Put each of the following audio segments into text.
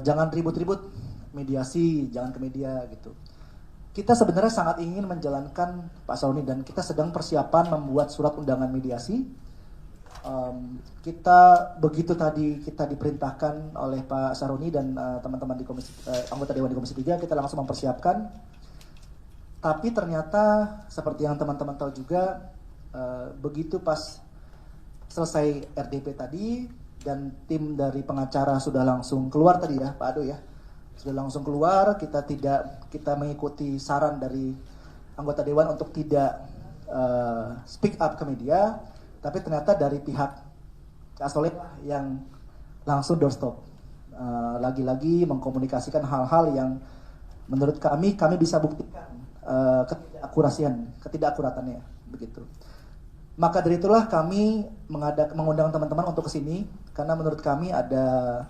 jangan ribut-ribut, mediasi, jangan ke media gitu. Kita sebenarnya sangat ingin menjalankan Pak Saroni dan kita sedang persiapan membuat surat undangan mediasi. Kita begitu tadi kita diperintahkan oleh Pak Saroni dan teman-teman di komisi anggota Dewan di Komisi 3, kita langsung mempersiapkan. Tapi ternyata seperti yang teman-teman tahu juga, begitu pas selesai RDP tadi dan tim dari pengacara sudah langsung keluar tadi ya Pak Ado ya, sudah langsung keluar, kita mengikuti saran dari anggota Dewan untuk tidak speak up ke media, tapi ternyata dari pihak Kak Soleh yang langsung doorstop, lagi-lagi mengkomunikasikan hal-hal yang menurut kami bisa buktikan ketidakakuratannya begitu. Maka dari itulah kami mengundang teman-teman untuk kesini karena menurut kami ada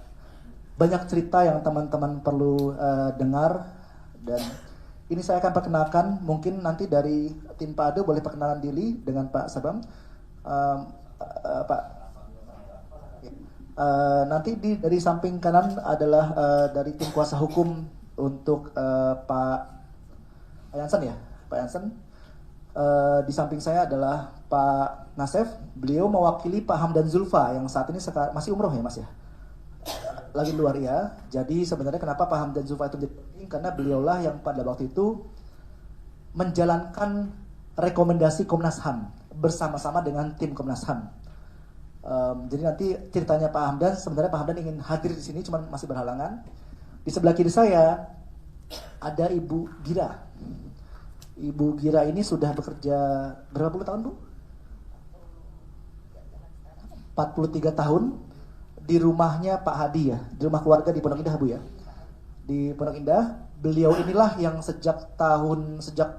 banyak cerita yang teman-teman perlu dengar, dan ini saya akan perkenalkan. Mungkin nanti dari tim Pak Ado boleh perkenalan diri dengan Pak Sabam. Pak nanti dari samping kanan adalah dari tim kuasa hukum untuk Pak Yansen ya, Pak Yansen. Di samping saya adalah Pak Nasef, beliau mewakili Pak Hamdan Zulfa yang saat ini masih umroh ya Mas ya, lagi luar ya. Jadi sebenarnya kenapa Pak Hamdan Zulfa itu menjadi penting, karena beliaulah yang pada waktu itu menjalankan rekomendasi Komnas HAM bersama-sama dengan tim Komnas HAM. Jadi nanti ceritanya Pak Hamdan, sebenarnya Pak Hamdan ingin hadir di sini cuman masih berhalangan. Di sebelah kiri saya ada Ibu Gira. Ibu Gira ini sudah bekerja berapa puluh tahun Bu? 43 tahun di rumahnya Pak Hadi ya, di rumah keluarga di Pondok Indah Bu ya. Di Pondok Indah, beliau inilah yang sejak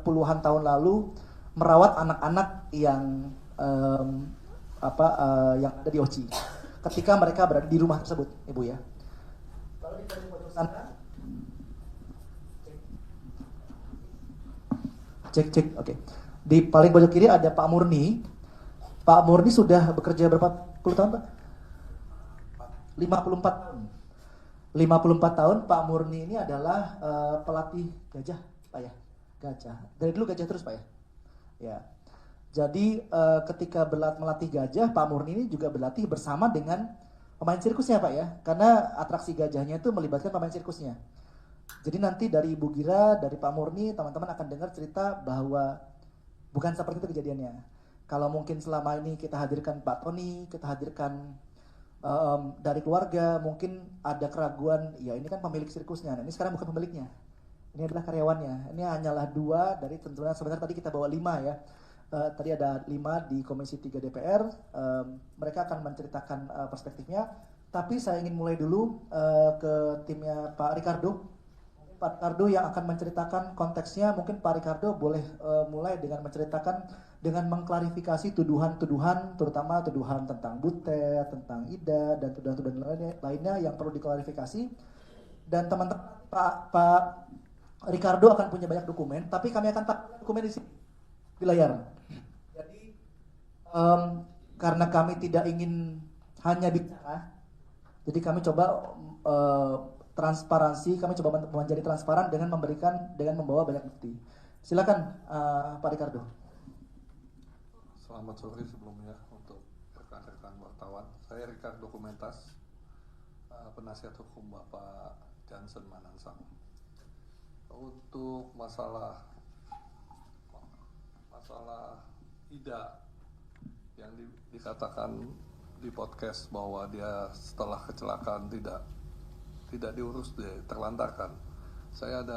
puluhan tahun lalu merawat anak-anak yang yang ada di OCI ketika mereka berada di rumah tersebut, Ibu ya. Lalu di pojok sana, cek, oke. Di paling pojok kiri ada Pak Murni. Pak Murni sudah bekerja berapa puluh tahun Pak? 54 tahun. 54 tahun Pak Murni ini adalah pelatih gajah Pak ya. Gajah. Dari dulu gajah terus Pak ya. Ya. Jadi ketika melatih gajah, Pak Murni ini juga berlatih bersama dengan pemain sirkusnya Pak ya. Karena atraksi gajahnya itu melibatkan pemain sirkusnya. Jadi nanti dari Ibu Gira, dari Pak Murni, teman-teman akan dengar cerita bahwa bukan seperti itu kejadiannya. Kalau mungkin selama ini kita hadirkan Pak Tony, kita hadirkan dari keluarga, mungkin ada keraguan, ya ini kan pemilik sirkusnya, nah, ini sekarang bukan pemiliknya, ini adalah karyawannya. Ini hanyalah 2 dari tentunya, sebenarnya tadi kita bawa 5 ya, tadi ada 5 di Komisi 3 DPR, mereka akan menceritakan perspektifnya, tapi saya ingin mulai dulu ke timnya Pak Ricardo. Pak Ricardo yang akan menceritakan konteksnya. Mungkin Pak Ricardo boleh mulai dengan menceritakan, dengan mengklarifikasi tuduhan-tuduhan, terutama tuduhan tentang Butet, tentang Ida, dan tuduhan-tuduhan lainnya yang perlu diklarifikasi. Dan teman-teman Pak Ricardo akan punya banyak dokumen, tapi kami akan tampilkan dokumen di sini di layar. Jadi karena kami tidak ingin hanya bicara, jadi kami coba transparansi, kami coba menjadi transparan dengan membawa banyak bukti. Silakan Pak Ricardo. Selamat sore sebelumnya untuk rekan-rekan wartawan. Saya Ricardo Kumentas, penasihat hukum Bapak Jansen Manansang. Untuk masalah Ida yang dikatakan di podcast bahwa dia setelah kecelakaan tidak diurus, terlantarkan. Saya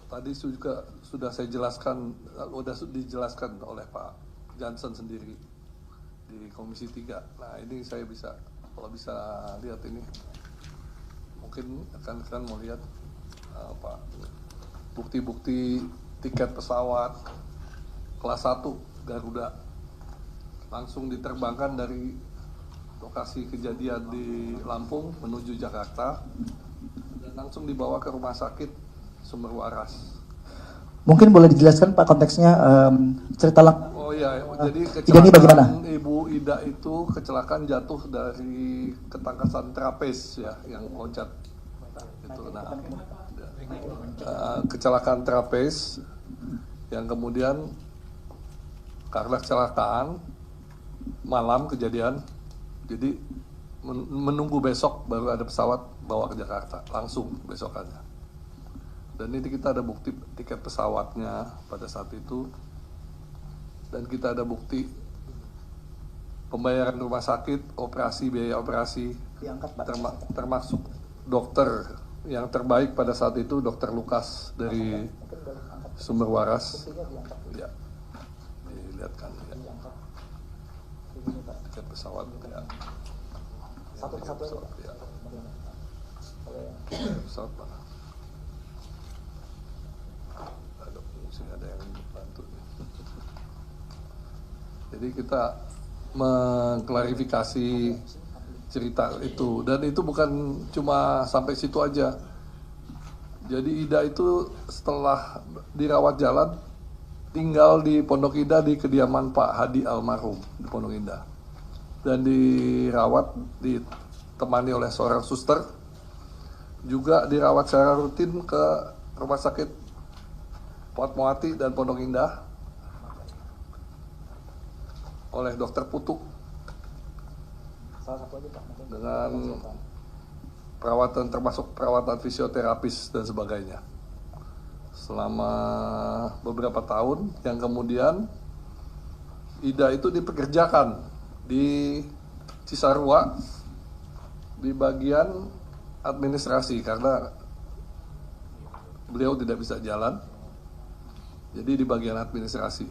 tadi juga sudah saya jelaskan, dijelaskan oleh Pak Jansen sendiri di Komisi 3. Nah ini saya kalau bisa lihat ini, mungkin rekan-rekan mau lihat bukti-bukti tiket pesawat kelas 1 Garuda langsung diterbangkan dari lokasi kejadian di Lampung menuju Jakarta dan langsung dibawa ke rumah sakit Sumber Waras. Mungkin boleh dijelaskan Pak konteksnya, cerita Oh iya, jadi Ida ini bagaimana? kecelakaan Ibu Ida itu kecelakaan jatuh dari ketangkasan trapez ya, yang loncat. Itu, nah, kecelakaan trapez yang kemudian karena kecelakaan malam kejadian, jadi menunggu besok baru ada pesawat bawa ke Jakarta langsung besokannya. Dan ini kita ada bukti tiket pesawatnya pada saat itu, dan kita ada bukti pembayaran rumah sakit, operasi, biaya operasi, Diangkat, Pak. termasuk dokter yang terbaik pada saat itu, Dokter Lukas dari Sumber Waras. Ya, dilihatkan ya. Tiket pesawat ya. Satu persatu aja, Pak. Ya. Pesawat Pak. Ada yang bantu. Jadi kita mengklarifikasi cerita itu, dan itu bukan cuma sampai situ aja. Jadi Ida itu setelah dirawat jalan tinggal di Pondok Indah di kediaman Pak Hadi almarhum di Pondok Indah, dan dirawat ditemani oleh seorang suster, juga dirawat secara rutin ke rumah sakit Fatmawati dan Pondok Indah oleh dokter Putuk Salah satu aja, Pak. dengan perawatan, termasuk perawatan fisioterapis dan sebagainya selama beberapa tahun, yang kemudian Ida itu dipekerjakan di Cisarua di bagian administrasi karena beliau tidak bisa jalan, jadi di bagian administrasi,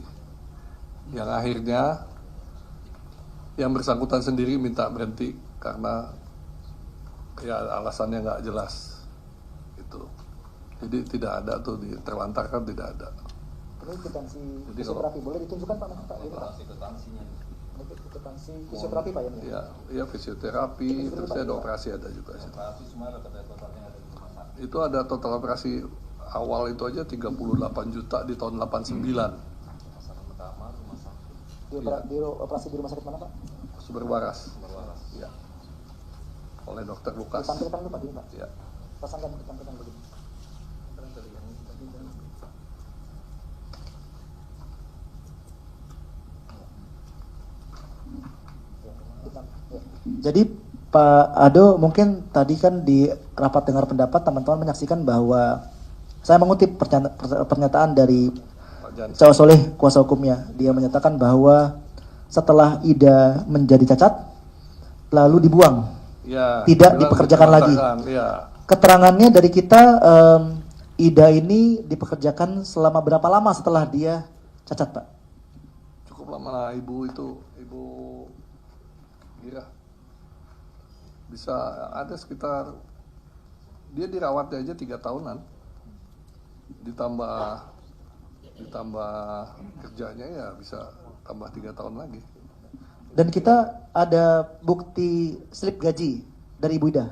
yang akhirnya yang bersangkutan sendiri minta berhenti karena ya alasannya nggak jelas itu. Jadi tidak ada tuh, terlantarkan tidak ada. Ini kwitansi Jadi fisioterapi boleh ditunjukkan, Pak? Pak, ini, Pak. Kwitansi fisioterapi, Pak, ya? Ya, ya fisioterapi, terus ada operasi ada juga. Itu ada total operasi awal itu aja 38 juta di tahun 89. Di operasi di rumah sakit mana, Pak? Sumber Waras. Ya. Oleh dokter Lukas. Ditampilkan dulu, Pak, ini, Pak. Ya. Pasangkan, ditampilkan begini. Jadi Pak Ado, mungkin tadi kan di rapat dengar pendapat teman-teman menyaksikan bahwa saya mengutip pernyataan dari Pak Jan. Cawa Soleh, kuasa hukumnya. Dia menyatakan bahwa setelah Ida menjadi cacat, lalu dibuang, Ya, tidak bilang dipekerjakan lagi. Ya. Keterangannya dari kita, Ida ini dipekerjakan selama berapa lama setelah dia cacat, Pak? Cukup lama lah ibu itu, Ibu Gira. Bisa ada sekitar, dia dirawatnya aja 3 tahunan. Ditambah kerjanya ya bisa tambah 3 tahun lagi. Dan kita ada bukti slip gaji dari Ibu Ida.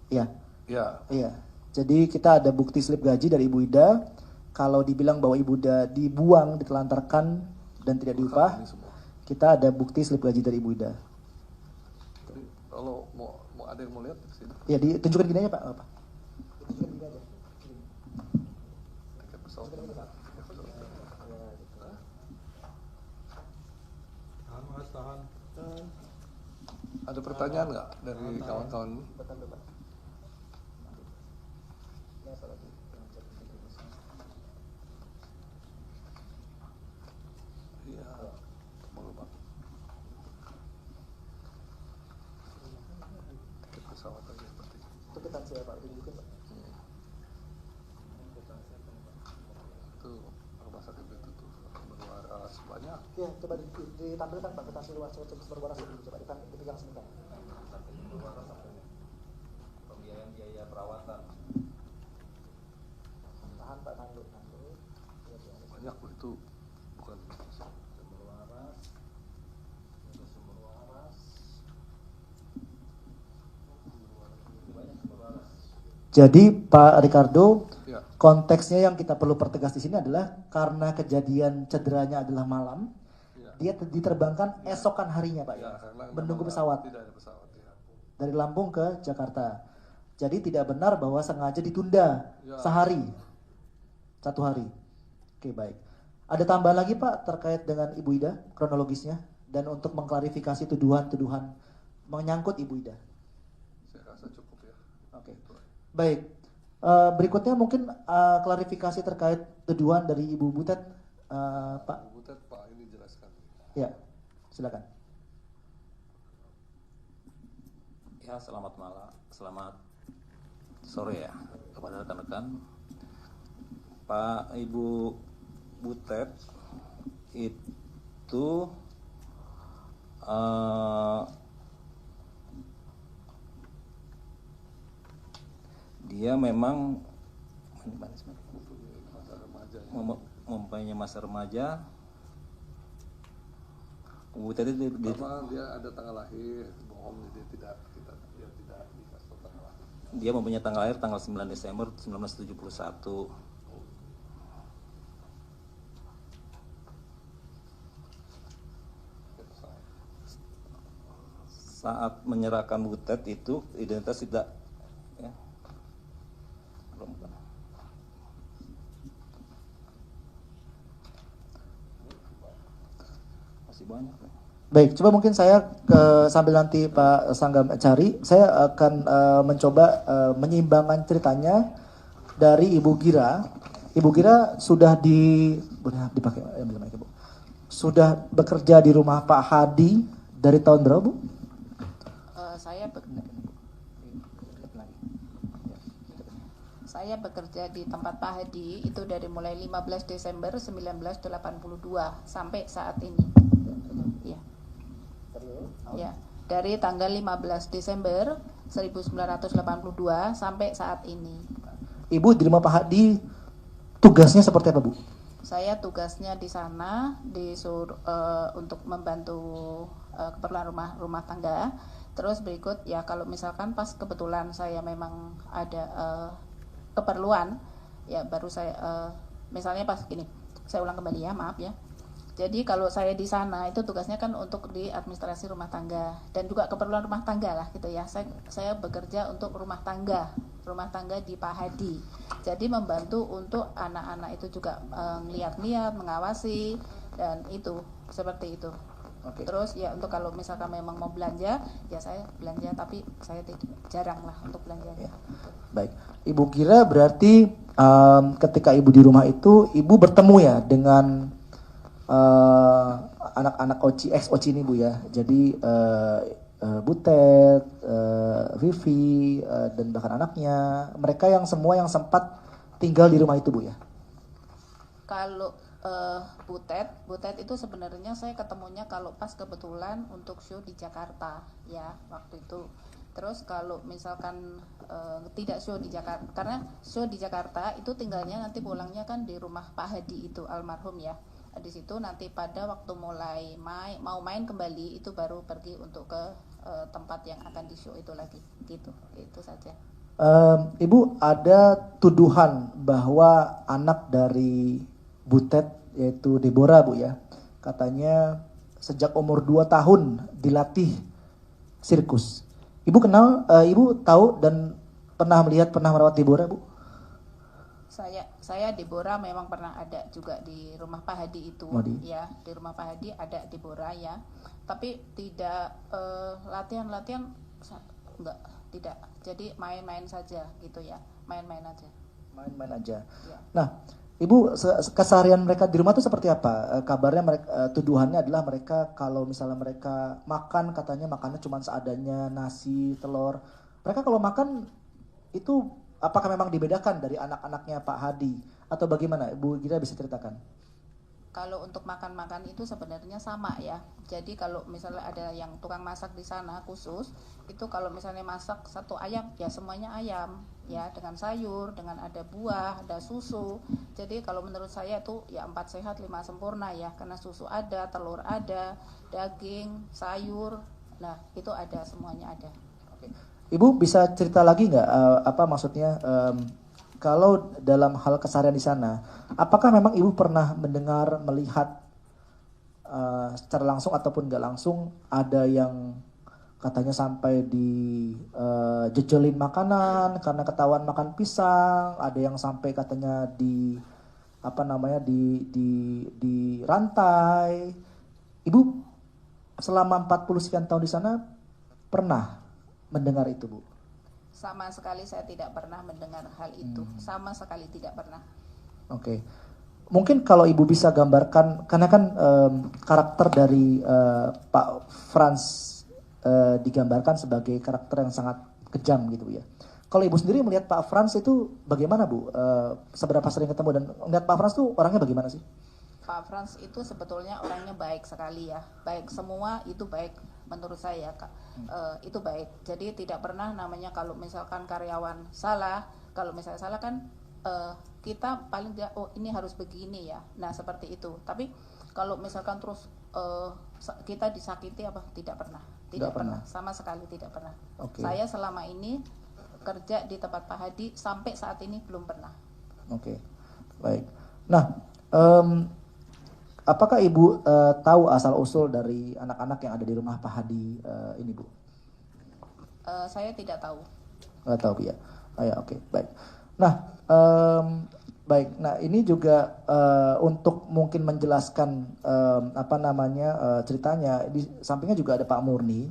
Ya. Ya, Iya. Jadi kita ada bukti slip gaji dari Ibu Ida. Kalau dibilang bahwa Ibu Ida dibuang, ditelantarkan dan tidak diupah, ini semua. kita ada bukti slip gaji dari Ibu Ida. Jadi, kalau mau ada yang mau lihat di sini. Ya, ditunjukkan gini aja, Pak. Apa? Tunjukkan gini aja. Tiket pesawat. Ada pertanyaan nggak dari kawan-kawan? Iya, boleh Pak. Tiket pesawat aja seperti itu. Itu kwitansi ya, Pak. Tunjukin, Pak. Itu rumah sakit itu tuh berwaras banyak. Ya, coba ditampilkan, Pak, kwitansi luar berwaras dulu, coba dipegang sebentar. Pembiayaan biaya perawatan. Tahan, Pak, tahan dulu. Banyak loh itu, bukan Sumber waras. Ada sumber waras. Banyak sumber waras. Jadi Pak Ricardo, ya. konteksnya yang kita perlu pertegas di sini adalah karena kejadian cederanya adalah malam, Dia diterbangkan esokan harinya Pak ya, karena menunggu memang pesawat tidak ada pesawat ya. dari Lampung ke Jakarta. Jadi tidak benar bahwa sengaja ditunda Ya. sehari, 1 hari. Oke baik. Ada tambahan lagi Pak terkait dengan Ibu Ida kronologisnya dan untuk mengklarifikasi tuduhan-tuduhan menyangkut Ibu Ida. Saya rasa cukup ya. Oke. Itu aja. Baik. Berikutnya mungkin klarifikasi terkait tuduhan dari Ibu Butet, Pak. Bu Butet, Pak ini jelaskan. Ya, silakan. Ya, selamat malam, selamat sore ya kepada rekan-rekan. Pak Ibu Butet itu dia memang Masa remaja ya. mempunyai masa remaja. Butet itu Pertama dia ada tanggal lahir, bohong dia tidak dikasih tahu tanggal lahir. dia mempunyai tanggal lahir tanggal 9 Desember 1971. Saat menyerahkan Butet itu identitas tidak ya, belum. Masih banyak. Baik, coba mungkin saya sambil nanti Pak Sanggam cari, saya akan mencoba menyeimbangkan ceritanya dari Ibu Gira. Ibu Gira sudah boleh dipakai ambil mic, Bu. Sudah bekerja di rumah Pak Hadi dari tahun berapa, Bu? Saya bekerja di tempat Pak Hadi itu dari mulai 15 Desember 1982 sampai saat ini. Ya. Ya, dari tanggal 15 Desember 1982 sampai saat ini. Ibu di rumah Pak Hadi tugasnya seperti apa, Bu? Saya tugasnya di sana disuruh untuk membantu keperluan rumah tangga. Terus berikut ya kalau misalkan pas kebetulan saya memang ada keperluan ya baru saya misalnya pas gini, saya ulang kembali ya, maaf ya. Jadi kalau saya di sana itu tugasnya kan untuk di administrasi rumah tangga dan juga keperluan rumah tangga lah gitu ya. Saya bekerja untuk rumah tangga di Pak Hadi. Jadi membantu untuk anak-anak itu juga ngeliat-liat, mengawasi dan itu seperti itu. Oke. Terus ya untuk kalau misalkan memang mau belanja ya saya belanja tapi saya jarang lah untuk belanja. Ya. Baik, Ibu Gira berarti ketika Ibu di rumah itu Ibu bertemu ya dengan anak-anak Oci, ex Oci ini Bu ya. Jadi Butet, Vivi dan bahkan anaknya, mereka yang semua yang sempat tinggal di rumah itu Bu ya. Kalau Butet itu sebenarnya saya ketemunya kalau pas kebetulan untuk show di Jakarta ya waktu itu. Terus kalau misalkan tidak show di Jakarta, karena show di Jakarta itu tinggalnya nanti pulangnya kan di rumah Pak Hadi itu almarhum ya. Di situ nanti pada waktu mulai mau main kembali itu baru pergi untuk ke tempat yang akan di show itu lagi gitu. Itu saja. Ibu ada tuduhan bahwa anak dari Butet yaitu Deborah Bu ya, katanya sejak umur 2 tahun dilatih sirkus. Ibu kenal, Ibu tahu dan pernah merawat Deborah Bu? Saya Deborah memang pernah ada juga di rumah Pak Hadi itu ya, di rumah Pak Hadi ada Deborah ya, tapi tidak latihan enggak, tidak, jadi main-main saja gitu ya, main-main aja ya. Nah Ibu, keseharian mereka di rumah itu seperti apa? Kabarnya mereka, tuduhannya adalah mereka kalau misalnya mereka makan, katanya makannya cuma seadanya, nasi, telur. Mereka kalau makan itu apakah memang dibedakan dari anak-anaknya Pak Hadi? Atau bagaimana? Ibu Gira bisa ceritakan? Kalau untuk makan-makan itu sebenarnya sama ya. Jadi kalau misalnya ada yang tukang masak di sana khusus, itu kalau misalnya masak satu ayam, ya semuanya ayam. Ya dengan sayur, dengan ada buah, ada susu. Jadi kalau menurut saya itu ya 4 sehat 5 sempurna ya. Karena susu ada, telur ada, daging, sayur. Nah itu ada, semuanya ada. Oke. Ibu bisa cerita lagi nggak apa maksudnya kalau dalam hal keseharian di sana, apakah memang Ibu pernah mendengar, melihat secara langsung ataupun nggak langsung ada yang katanya sampai jejelin makanan karena ketahuan makan pisang, ada yang sampai katanya di rantai. Ibu selama 40 sekian tahun di sana pernah mendengar itu, Bu? Sama sekali saya tidak pernah mendengar hal itu. Sama sekali tidak pernah. Oke. Mungkin kalau Ibu bisa gambarkan, karena kan karakter dari Pak Frans digambarkan sebagai karakter yang sangat kejam gitu ya. Kalau Ibu sendiri melihat Pak Frans itu bagaimana, Bu? Seberapa sering ketemu dan melihat Pak Frans tuh orangnya bagaimana sih? Pak Frans itu sebetulnya orangnya baik sekali ya. Baik, semua itu baik menurut saya, Kak. Itu baik. Jadi tidak pernah namanya kalau misalkan karyawan salah, kalau misalnya salah kan kita paling tidak, oh ini harus begini ya. Nah seperti itu. Tapi kalau misalkan terus kita disakiti apa, tidak pernah. Tidak pernah. Sama sekali tidak pernah. Okay. Saya selama ini kerja di tempat Pak Hadi sampai saat ini belum pernah. Oke, baik. Nah, apakah Ibu tahu asal usul dari anak-anak yang ada di rumah Pak Hadi ini, Bu? Saya tidak tahu. Nggak tahu, ya. Ya, oke, baik. Nah, baik. Nah, ini juga untuk mungkin menjelaskan ceritanya. Di sampingnya juga ada Pak Murni.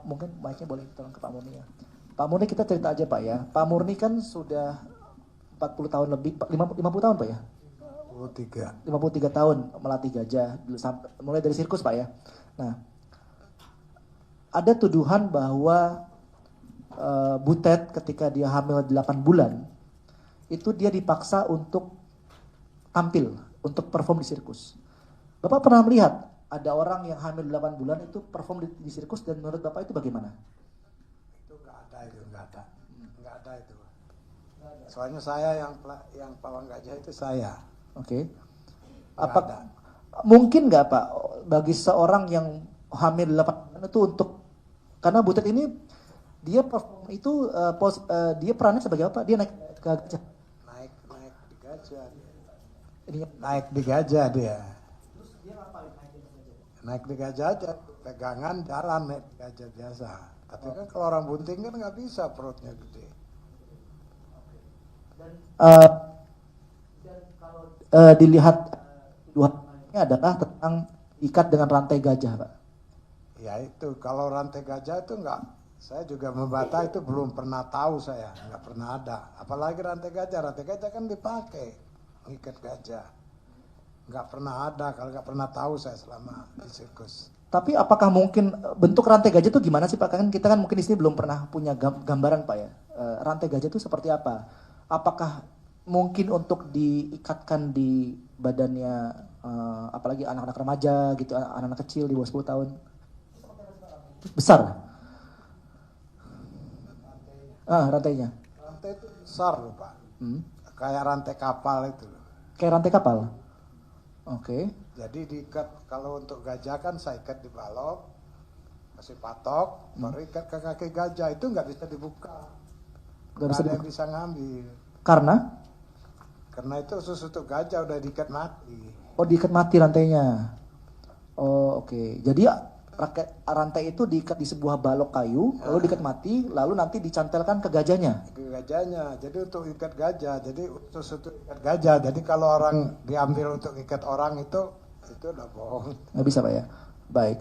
Mungkin mic-nya boleh tolong ke Pak Murni ya. Pak Murni, kita cerita aja Pak ya. Pak Murni kan sudah 40 tahun lebih, 50 tahun Pak ya? 53 tahun melatih gajah, mulai dari sirkus Pak ya. Nah, ada tuduhan bahwa Butet ketika dia hamil 8 bulan, itu dia dipaksa untuk tampil, untuk perform di sirkus. Bapak pernah melihat ada orang yang hamil 8 bulan itu perform di sirkus, dan menurut Bapak itu bagaimana? Nggak ada itu. Soalnya saya yang pawang gajah itu saya. Oke. Apa mungkin nggak Pak bagi seorang yang hamil 8 bulan itu untuk, karena Butet ini dia perform itu dia perannya sebagai apa? Dia naik ke gajah. Naik di gajah. Naik di gajah dia. Terus dia ngapain naik di gajah aja, pegangan jalan naik di gajah biasa. Tapi kan kalau orang bunting kan nggak bisa, perutnya gede. Dan kalau dilihat tuduhannya adalah tentang ikat dengan rantai gajah, Pak. Ya itu, kalau rantai gajah itu nggak, saya juga membata itu belum pernah tahu, saya nggak pernah ada. Apalagi rantai gajah kan dipakai mengikat gajah. Nggak pernah ada, kalau nggak pernah tahu saya selama di sirkus. Tapi apakah mungkin bentuk rantai gajah itu gimana sih Pak? Kan kita kan mungkin di sini belum pernah punya gambaran Pak ya. Rantai gajah itu seperti apa? Apakah mungkin untuk diikatkan di badannya apalagi anak-anak remaja gitu, anak-anak kecil di bawah 10 tahun? Besar? Rantainya. Rantai itu besar loh Pak. Kayak rantai kapal itu. Kayak rantai kapal? Oke. Jadi diikat, kalau untuk gajah kan saya ikat di balok, kasih patok, baru ikat ke kaki gajah, itu nggak bisa dibuka. Nggak ada yang bisa ngambil. Karena itu khusus untuk gajah, udah diikat mati. Oh, diikat mati rantainya. Oh, oke. Jadi rantai itu diikat di sebuah balok kayu, lalu diikat mati, lalu nanti dicantelkan ke gajahnya. Ke gajahnya. Jadi untuk ikat gajah, jadi khusus untuk ikat gajah. Jadi kalau orang diambil untuk ikat orang itu udah bohong. Nggak bisa Pak ya. Baik.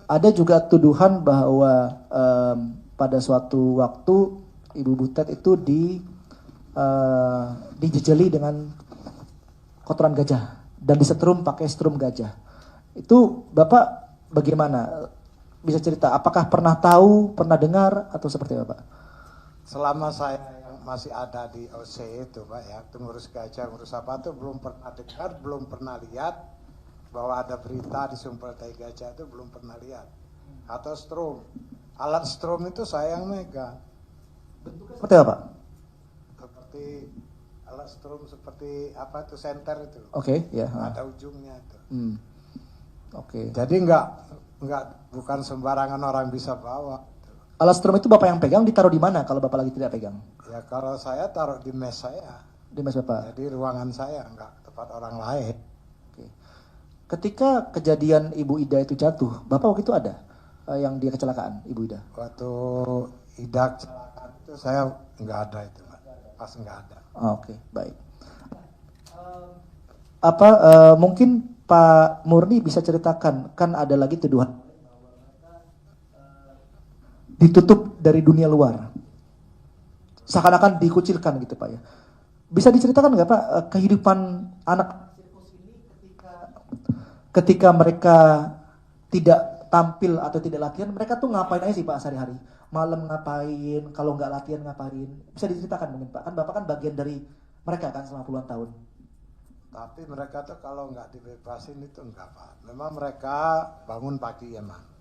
Ada juga tuduhan bahwa pada suatu waktu Ibu Butet itu dijejeli dengan kotoran gajah dan disetrum pakai strum gajah. Itu Bapak bagaimana? Bisa cerita, apakah pernah tahu, pernah dengar, atau seperti apa Pak? Selama saya yang masih ada di OC itu Pak ya, itu ngurus gajah, ngurus apa tuh belum pernah dengar, belum pernah lihat bahwa ada berita disumpel tai gajah, itu belum pernah lihat. Atau strum. Alat strum itu saya yang megang. Bentuknya seperti apa? Seperti alat strum seperti apa itu, senter itu. Oke, ya. Ada ujungnya itu. Oke. Jadi bukan sembarangan orang bisa bawa. Alat strum itu Bapak yang pegang, ditaruh di mana kalau Bapak lagi tidak pegang? Ya kalau saya taruh di mes saya. Di mes Bapak. Jadi ruangan saya, enggak tempat orang lain. Oke. Ketika kejadian Ibu Ida itu jatuh, Bapak waktu itu ada yang dia kecelakaan, Ibu Ida? Waktu Ida kecelakaan itu saya nggak ada itu, Pak. Pas nggak ada. Oke, baik. Mungkin Pak Murni bisa ceritakan, kan ada lagi tuduhan ditutup dari dunia luar, seakan-akan dikucilkan gitu Pak ya. Bisa diceritakan nggak Pak kehidupan anak sirkus ini ketika mereka tidak tampil atau tidak latihan, mereka tuh ngapain aja sih Pak sehari-hari? Malam ngapain? Kalau nggak latihan ngapain? Bisa diceritakan mungkin Pak? Kan Bapak kan bagian dari mereka kan selama puluhan tahun. Tapi mereka tuh kalau nggak dibebasin itu enggak Pak. Memang mereka bangun pagi ya Mang.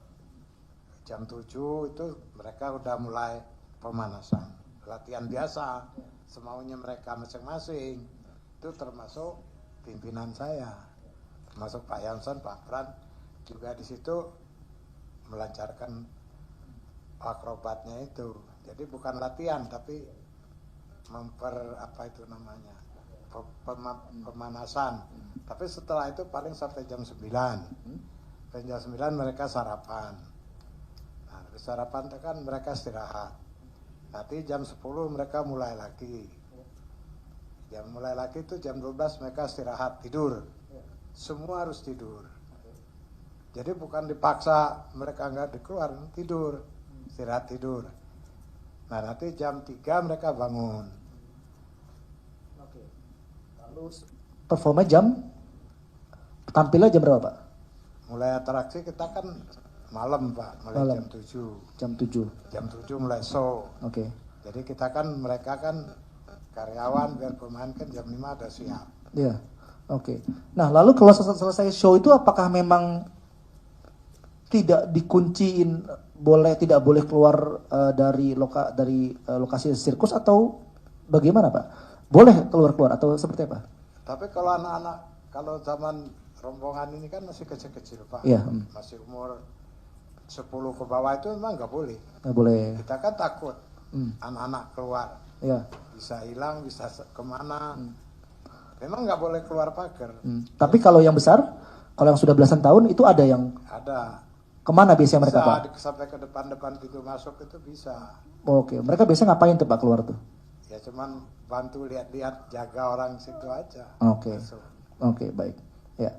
Jam 7 itu mereka udah mulai pemanasan. Latihan biasa. Semaunya mereka masing-masing. Itu termasuk pimpinan saya. Termasuk Pak Yanson, Pak Pran. Juga di situ melancarkan akrobatnya itu. Jadi bukan latihan tapi pemanasan. Tapi setelah itu paling sampai jam 9. Sampai jam 9 mereka sarapan. Nah, habis sarapan itu kan mereka istirahat. Nanti jam 10 mereka mulai lagi. Mulai lagi itu jam 12 mereka istirahat, tidur. Semua harus tidur. Jadi bukan dipaksa mereka nggak keluar, tidur. Istirahat tidur. Nah nanti jam 3 mereka bangun. Oke. Lalu performa tampilnya jam berapa Pak? Mulai atraksi kita kan malam Pak, mulai Malam. jam 7. Jam 7. Jam 7 mulai show. Oke. Jadi kita kan, mereka kan karyawan, biar pemain kan jam 5 ada siap. Iya. Oke. Nah, lalu kalau selesai show itu apakah memang tidak dikunciin, tidak boleh keluar dari lokasi sirkus atau bagaimana Pak? Boleh keluar atau seperti apa? Tapi kalau anak-anak, kalau zaman rombongan ini kan masih kecil-kecil Pak. Iya. Masih umur 10 ke bawah itu memang nggak boleh. Nggak boleh. Kita kan takut anak-anak keluar. Iya. Bisa hilang, bisa kemana. Memang nggak boleh keluar pagar. Tapi kalau yang besar, kalau yang sudah belasan tahun itu ada yang Ada. kemana biasanya mereka Pak? Sampai ke depan-depan gitu masuk itu bisa. Oke, mereka biasanya ngapain tuh Pak keluar tuh? Ya cuman bantu lihat-lihat, jaga orang situ aja. Oke. Masuk. Oke, baik. Ya.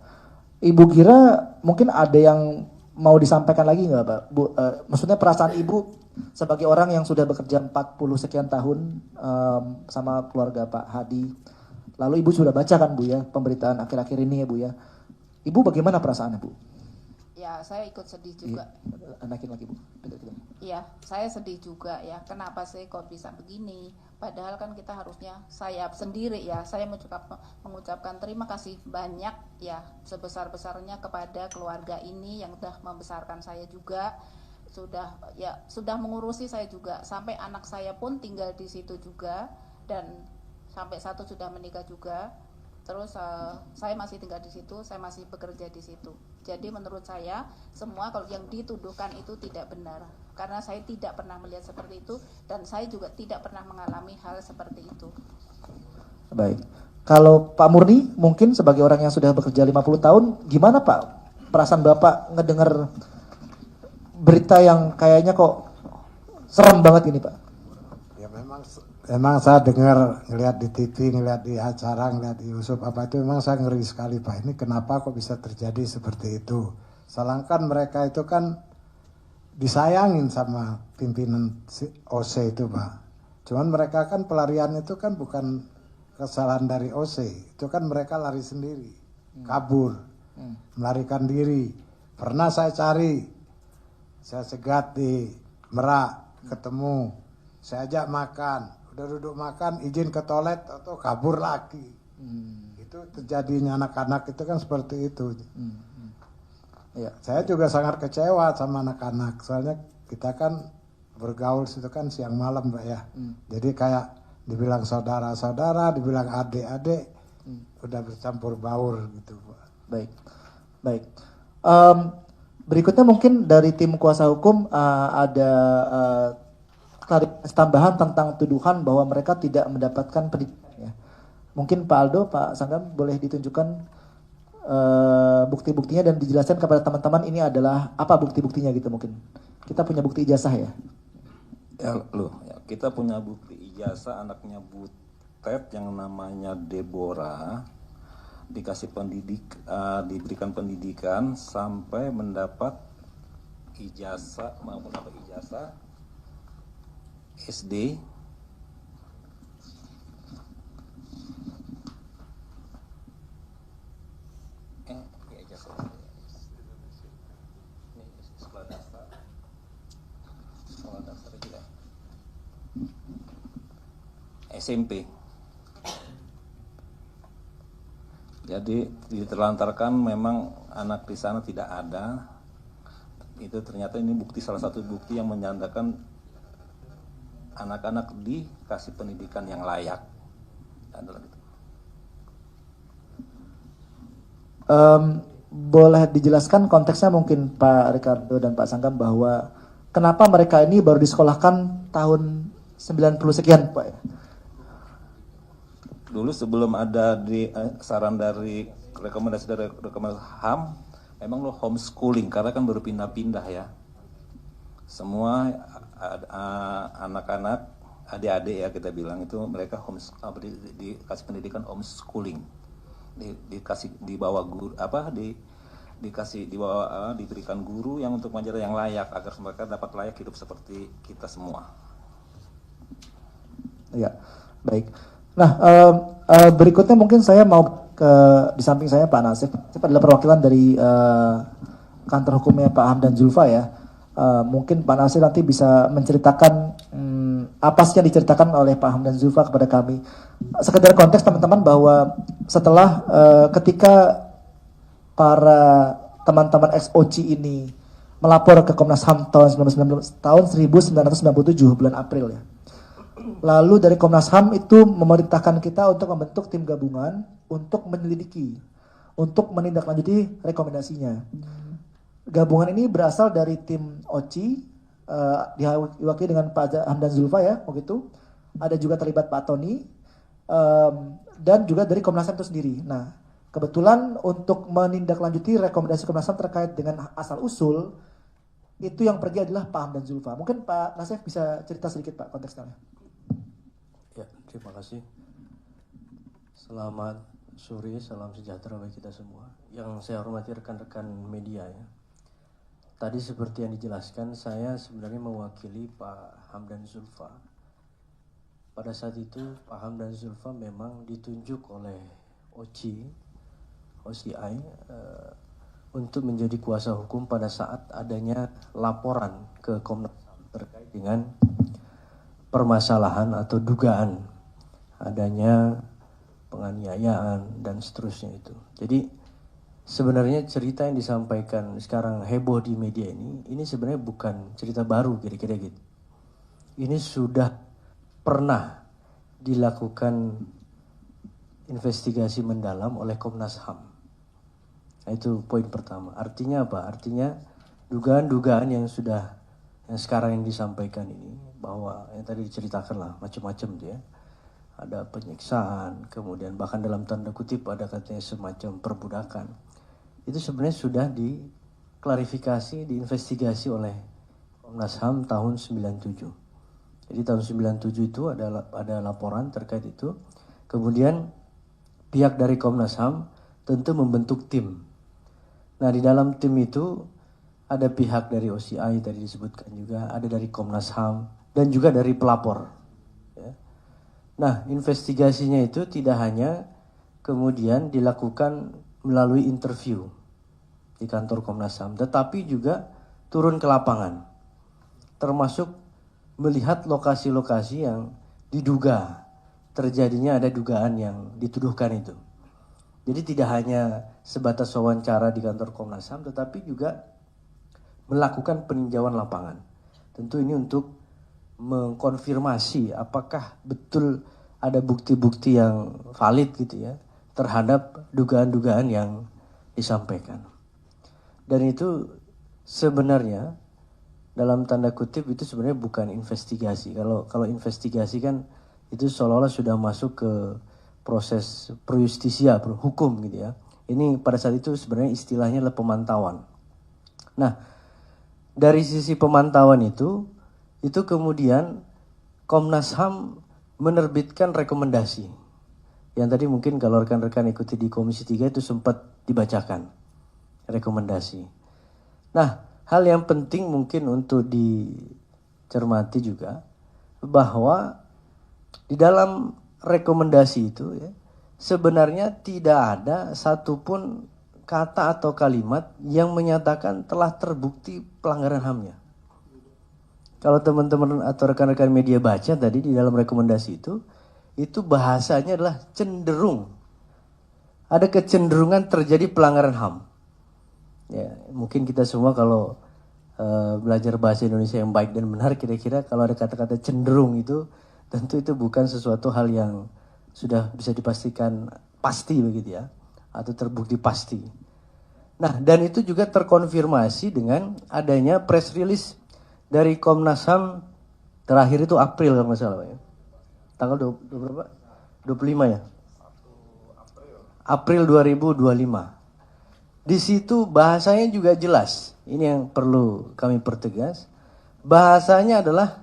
Ibu kira mungkin ada yang mau disampaikan lagi nggak Pak? Maksudnya perasaan Ibu sebagai orang yang sudah bekerja 40 sekian tahun sama keluarga Pak Hadi. Lalu Ibu sudah baca kan Bu ya pemberitaan akhir-akhir ini ya Bu ya. Ibu bagaimana perasaannya Bu? Ya, saya ikut sedih juga. Anakin lagi Bu. Iya, saya sedih juga ya. Kenapa sih kok bisa begini? Padahal kan kita harusnya, saya sendiri ya, saya mengucapkan terima kasih banyak ya, sebesar-besarnya kepada keluarga ini yang sudah membesarkan saya juga, sudah mengurusi saya juga, sampai anak saya pun tinggal di situ juga, dan sampai satu sudah menikah juga. Terus saya masih tinggal di situ, saya masih bekerja di situ. Jadi menurut saya semua kalau yang dituduhkan itu tidak benar, karena saya tidak pernah melihat seperti itu dan saya juga tidak pernah mengalami hal seperti itu. Baik. Kalau Pak Murni mungkin sebagai orang yang sudah bekerja 50 tahun, gimana Pak perasaan Bapak ngedengar berita yang kayaknya kok serem banget ini Pak? Ya memang saya dengar, ngelihat di TV, ngelihat di acara, ngelihat di YouTube apa itu, memang saya ngeri sekali Pak. Ini kenapa kok bisa terjadi seperti itu? Sedangkan mereka itu kan disayangin sama pimpinan OC itu Pak. Cuman mereka kan pelarian itu kan bukan kesalahan dari OC, itu kan mereka lari sendiri, kabur, melarikan diri. Pernah saya cari, saya cegat di Merak, ketemu, saya ajak makan. Udah duduk makan, izin ke toilet atau kabur lagi. Itu terjadinya anak-anak itu kan seperti itu. Ya. Saya juga sangat kecewa sama anak-anak. Soalnya kita kan bergaul situ kan siang malam Pak ya. Jadi kayak dibilang saudara-saudara, dibilang adik-adik, udah bercampur baur gitu Pak. Baik, baik. Berikutnya mungkin dari tim kuasa hukum ada klarifikasi tambahan tentang tuduhan bahwa mereka tidak mendapatkan pendidikan ya. Mungkin Pak Aldo, Pak Sanggam boleh ditunjukkan bukti-buktinya dan dijelaskan kepada teman-teman ini adalah apa bukti-buktinya gitu mungkin. Kita punya bukti ijazah ya. Ya, kita punya bukti ijazah anaknya Butet yang namanya Deborah diberikan pendidikan sampai mendapat ijazah maupun ijazah SD SMP. Jadi ditelantarkan memang anak di sana tidak ada. Itu ternyata ini salah satu bukti yang menyandarkan anak-anak dikasih pendidikan yang layak. Adalah gitu. Boleh dijelaskan konteksnya mungkin Pak Ricardo dan Pak Sanggam bahwa kenapa mereka ini baru disekolahkan tahun 90 sekian Pak ya? Dulu sebelum ada saran dari rekomendasi HAM, memang lo homeschooling karena kan baru pindah-pindah ya. Semua anak-anak, adik-adik ya kita bilang itu mereka dikasih pendidikan homeschooling, diberikan guru yang untuk mengajar yang layak agar mereka dapat layak hidup seperti kita semua. Ya, baik. Nah, berikutnya mungkin saya mau di samping saya Pak Nasif. Saya adalah perwakilan dari kantor hukumnya Pak Hamdan Zulfa ya. Mungkin Pak Nasif nanti bisa menceritakan apa sih yang diceritakan oleh Pak Hamdan Zulfa kepada kami. Sekedar konteks teman-teman bahwa setelah ketika para teman-teman ex-OCI ini melapor ke Komnas HAM tahun 1997 bulan April ya. Lalu dari Komnas HAM itu memerintahkan kita untuk membentuk tim gabungan untuk menyelidiki, untuk menindaklanjuti rekomendasinya. Gabungan ini berasal dari tim OCI, diwakili dengan Pak Hamdan Zulfa ya, begitu. Ada juga terlibat Pak Tony, dan juga dari Komnas HAM itu sendiri. Nah, kebetulan untuk menindaklanjuti rekomendasi Komnas HAM terkait dengan asal-usul, itu yang pergi adalah Pak Hamdan Zulfa. Mungkin Pak Nasif bisa cerita sedikit Pak konteksnya. Ya, terima kasih. Selamat sore, salam sejahtera bagi kita semua. Yang saya hormati rekan-rekan media ya. Tadi seperti yang dijelaskan, saya sebenarnya mewakili Pak Hamdan Zulfa. Pada saat itu Pak Hamdan Zulfa memang ditunjuk oleh OCI untuk menjadi kuasa hukum pada saat adanya laporan ke Komnas HAM terkait dengan permasalahan atau dugaan adanya penganiayaan dan seterusnya itu. Jadi sebenarnya cerita yang disampaikan sekarang heboh di media ini sebenarnya bukan cerita baru kira-kira gitu. Ini sudah pernah dilakukan investigasi mendalam oleh Komnas HAM. Nah, itu poin pertama. Artinya apa? Artinya dugaan-dugaan yang sekarang yang disampaikan ini, bahwa yang tadi diceritakan lah macam-macam dia, ada penyiksaan, kemudian bahkan dalam tanda kutip ada katanya semacam perbudakan, itu sebenarnya sudah diklarifikasi, diinvestigasi oleh Komnas HAM tahun 97. Jadi tahun 97 itu ada laporan terkait itu, kemudian pihak dari Komnas HAM tentu membentuk tim. Nah, di dalam tim itu ada pihak dari OCI tadi disebutkan juga, ada dari Komnas HAM, dan juga dari pelapor. Ya. Nah, investigasinya itu tidak hanya kemudian dilakukan melalui interview di kantor Komnas HAM, tetapi juga turun ke lapangan, termasuk melihat lokasi-lokasi yang diduga terjadinya ada dugaan yang dituduhkan itu. Jadi tidak hanya sebatas wawancara di kantor Komnas HAM, tetapi juga melakukan peninjauan lapangan. Tentu ini untuk mengkonfirmasi apakah betul ada bukti-bukti yang valid gitu ya terhadap dugaan-dugaan yang disampaikan. Dan itu sebenarnya dalam tanda kutip itu sebenarnya bukan investigasi. Kalau investigasi kan itu seolah-olah sudah masuk ke proses pro justisia, hukum gitu ya. Ini pada saat itu sebenarnya istilahnya adalah pemantauan. Nah, dari sisi pemantauan itu kemudian Komnas HAM menerbitkan rekomendasi. Yang tadi mungkin kalau rekan-rekan ikuti di Komisi 3 itu sempat dibacakan rekomendasi. Nah, hal yang penting mungkin untuk dicermati juga bahwa di dalam rekomendasi itu ya, sebenarnya tidak ada satupun kata atau kalimat yang menyatakan telah terbukti pelanggaran HAM-nya. Kalau teman-teman atau rekan-rekan media baca tadi di dalam rekomendasi itu bahasanya adalah cenderung. Ada kecenderungan terjadi pelanggaran HAM. Ya, mungkin kita semua kalau belajar bahasa Indonesia yang baik dan benar, kira-kira kalau ada kata-kata cenderung itu, tentu itu bukan sesuatu hal yang sudah bisa dipastikan pasti begitu ya, atau terbukti pasti. Nah, dan itu juga terkonfirmasi dengan adanya press release dari Komnas HAM terakhir itu April kalau nggak salah, Pak ya. Tanggal 20 berapa? 25 ya? April 2025. Di situ bahasanya juga jelas. Ini yang perlu kami pertegas. Bahasanya adalah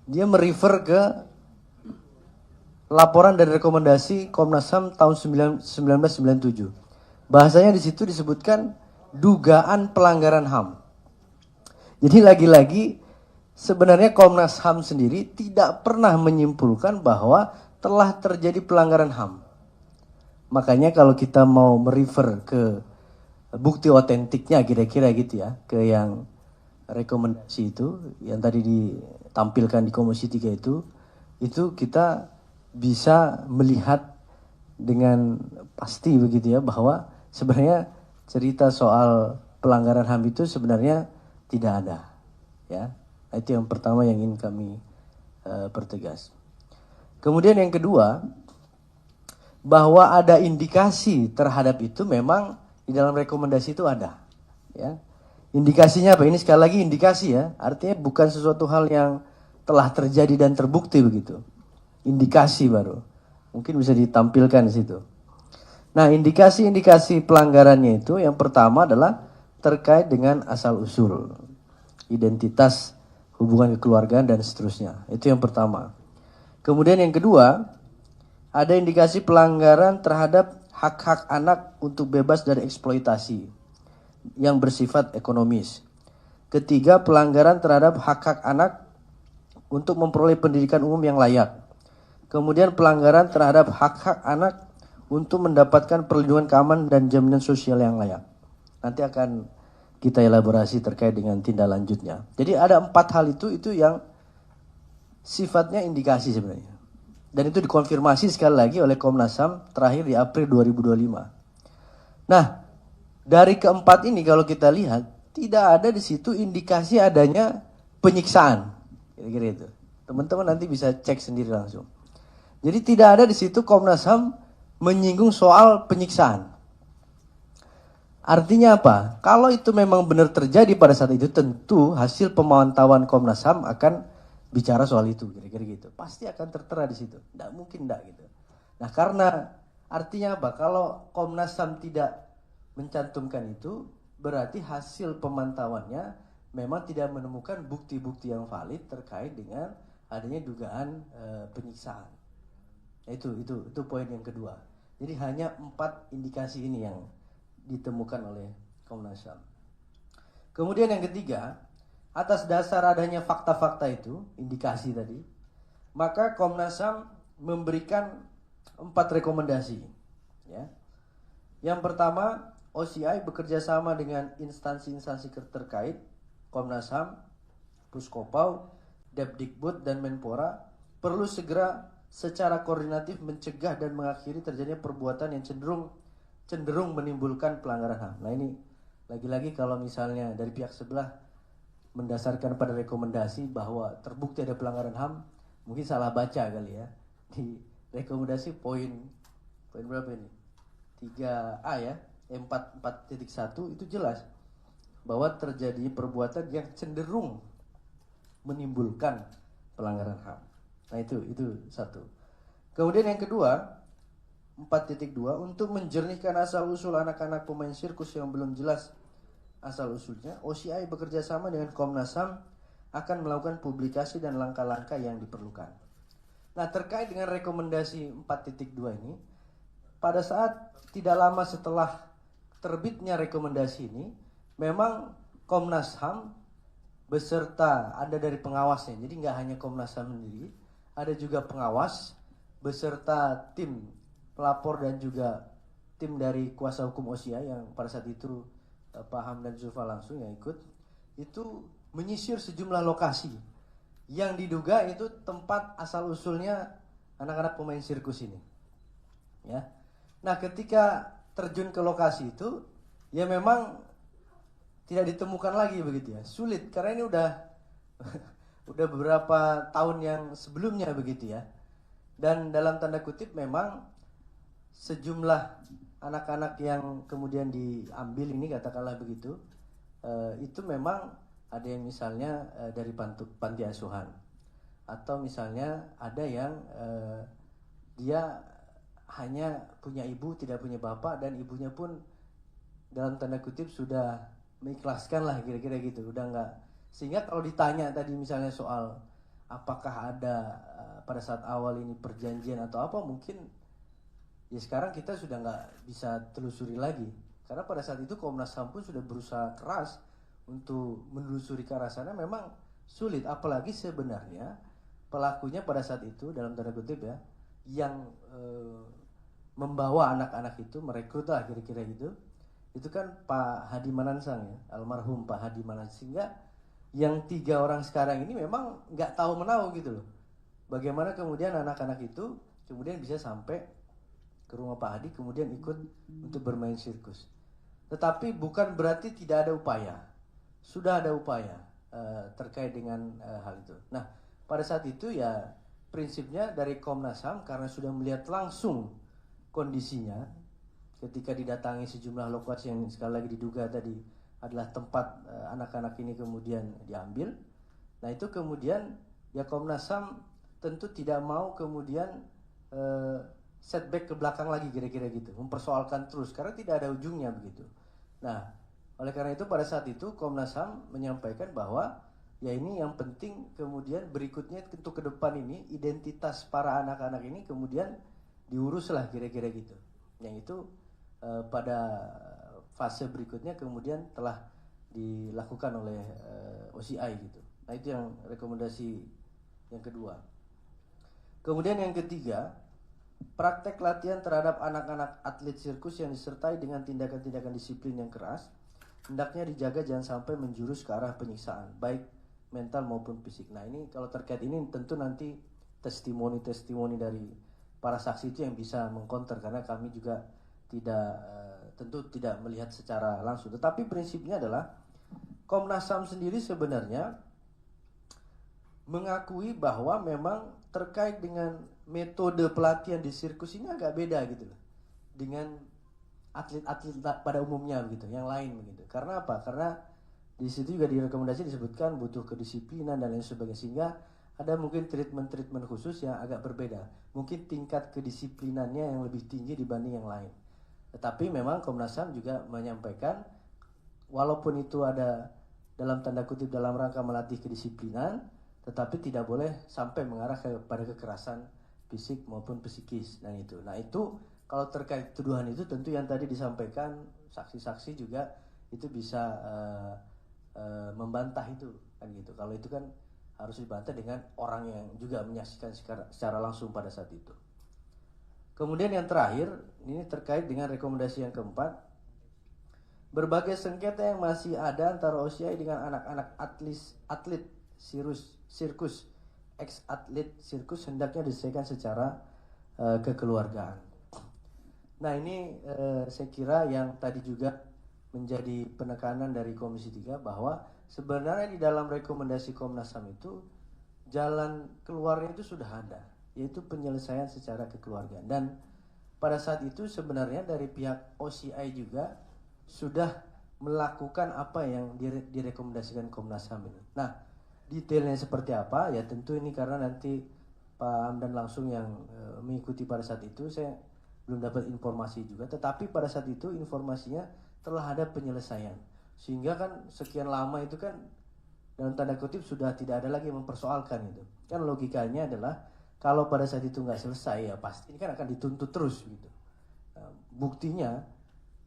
dia merefer ke laporan dan rekomendasi Komnas HAM tahun 1997. Bahasanya di situ disebutkan dugaan pelanggaran HAM. Jadi lagi-lagi sebenarnya Komnas HAM sendiri tidak pernah menyimpulkan bahwa telah terjadi pelanggaran HAM. Makanya kalau kita mau merefer ke bukti otentiknya kira-kira gitu ya, ke yang rekomendasi itu yang tadi ditampilkan di Komisi 3 itu kita bisa melihat dengan pasti begitu ya bahwa sebenarnya cerita soal pelanggaran HAM itu sebenarnya tidak ada ya. Itu yang pertama yang ingin kami pertegas. Kemudian yang kedua, bahwa ada indikasi terhadap itu memang di dalam rekomendasi itu ada ya. Indikasinya apa? Ini sekali lagi indikasi ya, artinya bukan sesuatu hal yang telah terjadi dan terbukti begitu. Indikasi baru. Mungkin bisa ditampilkan di situ. Nah, indikasi-indikasi pelanggarannya itu yang pertama adalah terkait dengan asal-usul, identitas, hubungan kekeluargaan dan seterusnya. Itu yang pertama. Kemudian yang kedua, ada indikasi pelanggaran terhadap hak-hak anak untuk bebas dari eksploitasi yang bersifat ekonomis. Ketiga, pelanggaran terhadap hak-hak anak untuk memperoleh pendidikan umum yang layak. Kemudian pelanggaran terhadap hak-hak anak untuk mendapatkan perlindungan keamanan dan jaminan sosial yang layak. Nanti akan kita elaborasi terkait dengan tindak lanjutnya. Jadi ada 4 hal itu yang sifatnya indikasi sebenarnya. Dan itu dikonfirmasi sekali lagi oleh Komnas HAM terakhir di April 2025. Nah, dari keempat ini kalau kita lihat, tidak ada di situ indikasi adanya penyiksaan. Kira-kira itu. Teman-teman nanti bisa cek sendiri langsung. Jadi tidak ada di situ Komnas HAM menyinggung soal penyiksaan. Artinya apa? Kalau itu memang benar terjadi pada saat itu, tentu hasil pemantauan Komnas HAM akan bicara soal itu, kira-kira gitu. Pasti akan tertera di situ. Tidak mungkin tidak gitu. Nah, karena artinya apa? Kalau Komnas HAM tidak mencantumkan itu, berarti hasil pemantauannya memang tidak menemukan bukti-bukti yang valid terkait dengan adanya dugaan penyiksaan. Itu poin yang kedua. Jadi hanya 4 indikasi ini yang ditemukan oleh Komnas HAM. Kemudian yang ketiga, atas dasar adanya fakta-fakta itu, indikasi tadi, maka Komnas HAM memberikan 4 rekomendasi. Ya. Yang pertama, OCI bekerja sama dengan instansi-instansi terkait, Komnas HAM, Puskopau, Depdikbud, dan Menpora, perlu segera secara koordinatif mencegah dan mengakhiri terjadinya perbuatan yang cenderung menimbulkan pelanggaran HAM. Nah ini lagi-lagi kalau misalnya dari pihak sebelah mendasarkan pada rekomendasi bahwa terbukti ada pelanggaran HAM, mungkin salah baca kali ya. Di rekomendasi poin berapa ini? 3A ya, 4.1 itu jelas bahwa terjadi perbuatan yang cenderung menimbulkan pelanggaran HAM. Nah itu satu. Kemudian yang kedua, 4.2 untuk menjernihkan asal-usul anak-anak pemain sirkus yang belum jelas asal-usulnya, OCI bekerja sama dengan Komnas HAM akan melakukan publikasi dan langkah-langkah yang diperlukan. Nah, terkait dengan rekomendasi 4.2 ini, pada saat tidak lama setelah terbitnya rekomendasi ini, memang Komnas HAM beserta ada dari pengawasnya, jadi nggak hanya Komnas HAM sendiri, ada juga pengawas beserta tim pelapor dan juga tim dari kuasa hukum OCI yang pada saat itu Pak Ham dan Zulfa langsung yang ikut, itu menyisir sejumlah lokasi yang diduga itu tempat asal usulnya anak-anak pemain sirkus ini. Ya. Nah, ketika terjun ke lokasi itu, ya memang tidak ditemukan lagi begitu ya. Sulit karena ini udah udah beberapa tahun yang sebelumnya begitu ya. Dan dalam tanda kutip memang sejumlah anak-anak yang kemudian diambil ini katakanlah begitu, itu memang ada yang misalnya dari panti asuhan, atau misalnya ada yang dia hanya punya ibu tidak punya bapak dan ibunya pun dalam tanda kutip sudah mengikhlaskan lah kira-kira gitu, udah nggak. Sehingga kalau ditanya tadi misalnya soal apakah ada pada saat awal ini perjanjian atau apa, mungkin ya sekarang kita sudah nggak bisa telusuri lagi karena pada saat itu Komnas HAM pun sudah berusaha keras untuk menelusuri ke arah sana, memang sulit. Apalagi sebenarnya pelakunya pada saat itu dalam tanda kutip ya, yang membawa anak-anak itu, merekrut lah kira-kira gitu, itu kan Pak Hadi Manansang ya, almarhum Pak Hadi Manansang. Sehingga yang 3 orang sekarang ini memang nggak tahu menahu gitu loh, bagaimana kemudian anak-anak itu kemudian bisa sampai ke rumah Pak Hadi kemudian ikut untuk bermain sirkus. Tetapi bukan berarti tidak ada upaya, sudah ada upaya terkait dengan hal itu. Nah, pada saat itu ya prinsipnya dari Komnas HAM karena sudah melihat langsung kondisinya ketika didatangi sejumlah lokasi yang sekali lagi diduga tadi adalah tempat anak-anak ini kemudian diambil. Nah, itu kemudian ya Komnas HAM tentu tidak mau kemudian setback ke belakang lagi kira-kira gitu, mempersoalkan terus karena tidak ada ujungnya begitu. Nah, oleh karena itu pada saat itu Komnas HAM menyampaikan bahwa ya ini yang penting kemudian berikutnya untuk ke depan ini identitas para anak-anak ini kemudian diuruslah kira-kira gitu. Yang itu pada fase berikutnya kemudian telah dilakukan oleh OCI gitu. Nah, itu yang rekomendasi yang kedua. Kemudian yang ketiga, praktek latihan terhadap anak-anak atlet sirkus yang disertai dengan tindakan-tindakan disiplin yang keras hendaknya dijaga jangan sampai menjurus ke arah penyiksaan baik mental maupun fisik. Nah, ini kalau terkait ini tentu nanti testimoni-testimoni dari para saksi itu yang bisa mengkonter karena kami juga tentu tidak melihat secara langsung. Tetapi prinsipnya adalah Komnas HAM sendiri sebenarnya mengakui bahwa memang terkait dengan metode pelatihan di sirkus ini agak beda gitu loh dengan atlet-atlet pada umumnya begitu, yang lain begitu. Karena apa? Karena di situ juga di rekomendasi disebutkan butuh kedisiplinan dan lain sebagainya, sehingga ada mungkin treatment khusus yang agak berbeda. Mungkin tingkat kedisiplinannya yang lebih tinggi dibanding yang lain. Tetapi memang Komnas HAM juga menyampaikan walaupun itu ada dalam tanda kutip dalam rangka melatih kedisiplinan, tetapi tidak boleh sampai mengarah kepada kekerasan fisik maupun psikis dan itu. Nah, itu kalau terkait tuduhan itu tentu yang tadi disampaikan saksi-saksi juga itu bisa membantah itu kan gitu. Kalau itu kan harus dibantah dengan orang yang juga menyaksikan secara langsung pada saat itu. Kemudian yang terakhir, ini terkait dengan rekomendasi yang keempat. Berbagai sengketa yang masih ada antara OCI dengan anak-anak atlet sirkus, ex-atlet sirkus hendaknya diselesaikan secara kekeluargaan. Nah, ini saya kira yang tadi juga menjadi penekanan dari Komisi 3 bahwa sebenarnya di dalam rekomendasi Komnas HAM itu jalan keluarnya itu sudah ada, yaitu penyelesaian secara kekeluargaan. Dan pada saat itu sebenarnya dari pihak OCI juga sudah melakukan apa yang direkomendasikan Komnas HAM ini. Nah, detailnya seperti apa ya tentu ini karena nanti Pak Hamdan langsung yang mengikuti pada saat itu, saya belum dapat informasi juga, tetapi pada saat itu informasinya telah ada penyelesaian, sehingga kan sekian lama itu kan dalam tanda kutip sudah tidak ada lagi yang mempersoalkan itu. Kan logikanya adalah kalau pada saat itu nggak selesai ya pasti ini kan akan dituntut terus gitu. Nah, buktinya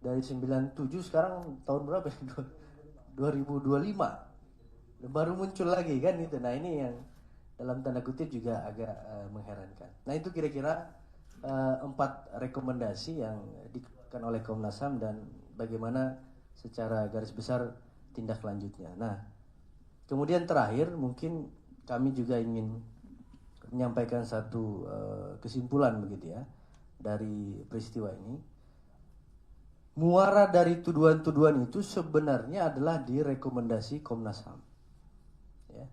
dari 97 sekarang tahun berapa ya? 2025 baru muncul lagi kan itu. Nah ini yang dalam tanda kutip juga agak mengherankan. Nah itu kira-kira 4 rekomendasi yang dikeluarkan oleh Komnas HAM dan bagaimana secara garis besar tindak lanjutnya. Nah kemudian terakhir mungkin kami juga ingin menyampaikan satu kesimpulan begitu ya dari peristiwa ini. Muara dari tuduhan-tuduhan itu sebenarnya adalah di rekomendasi Komnas HAM. Ya.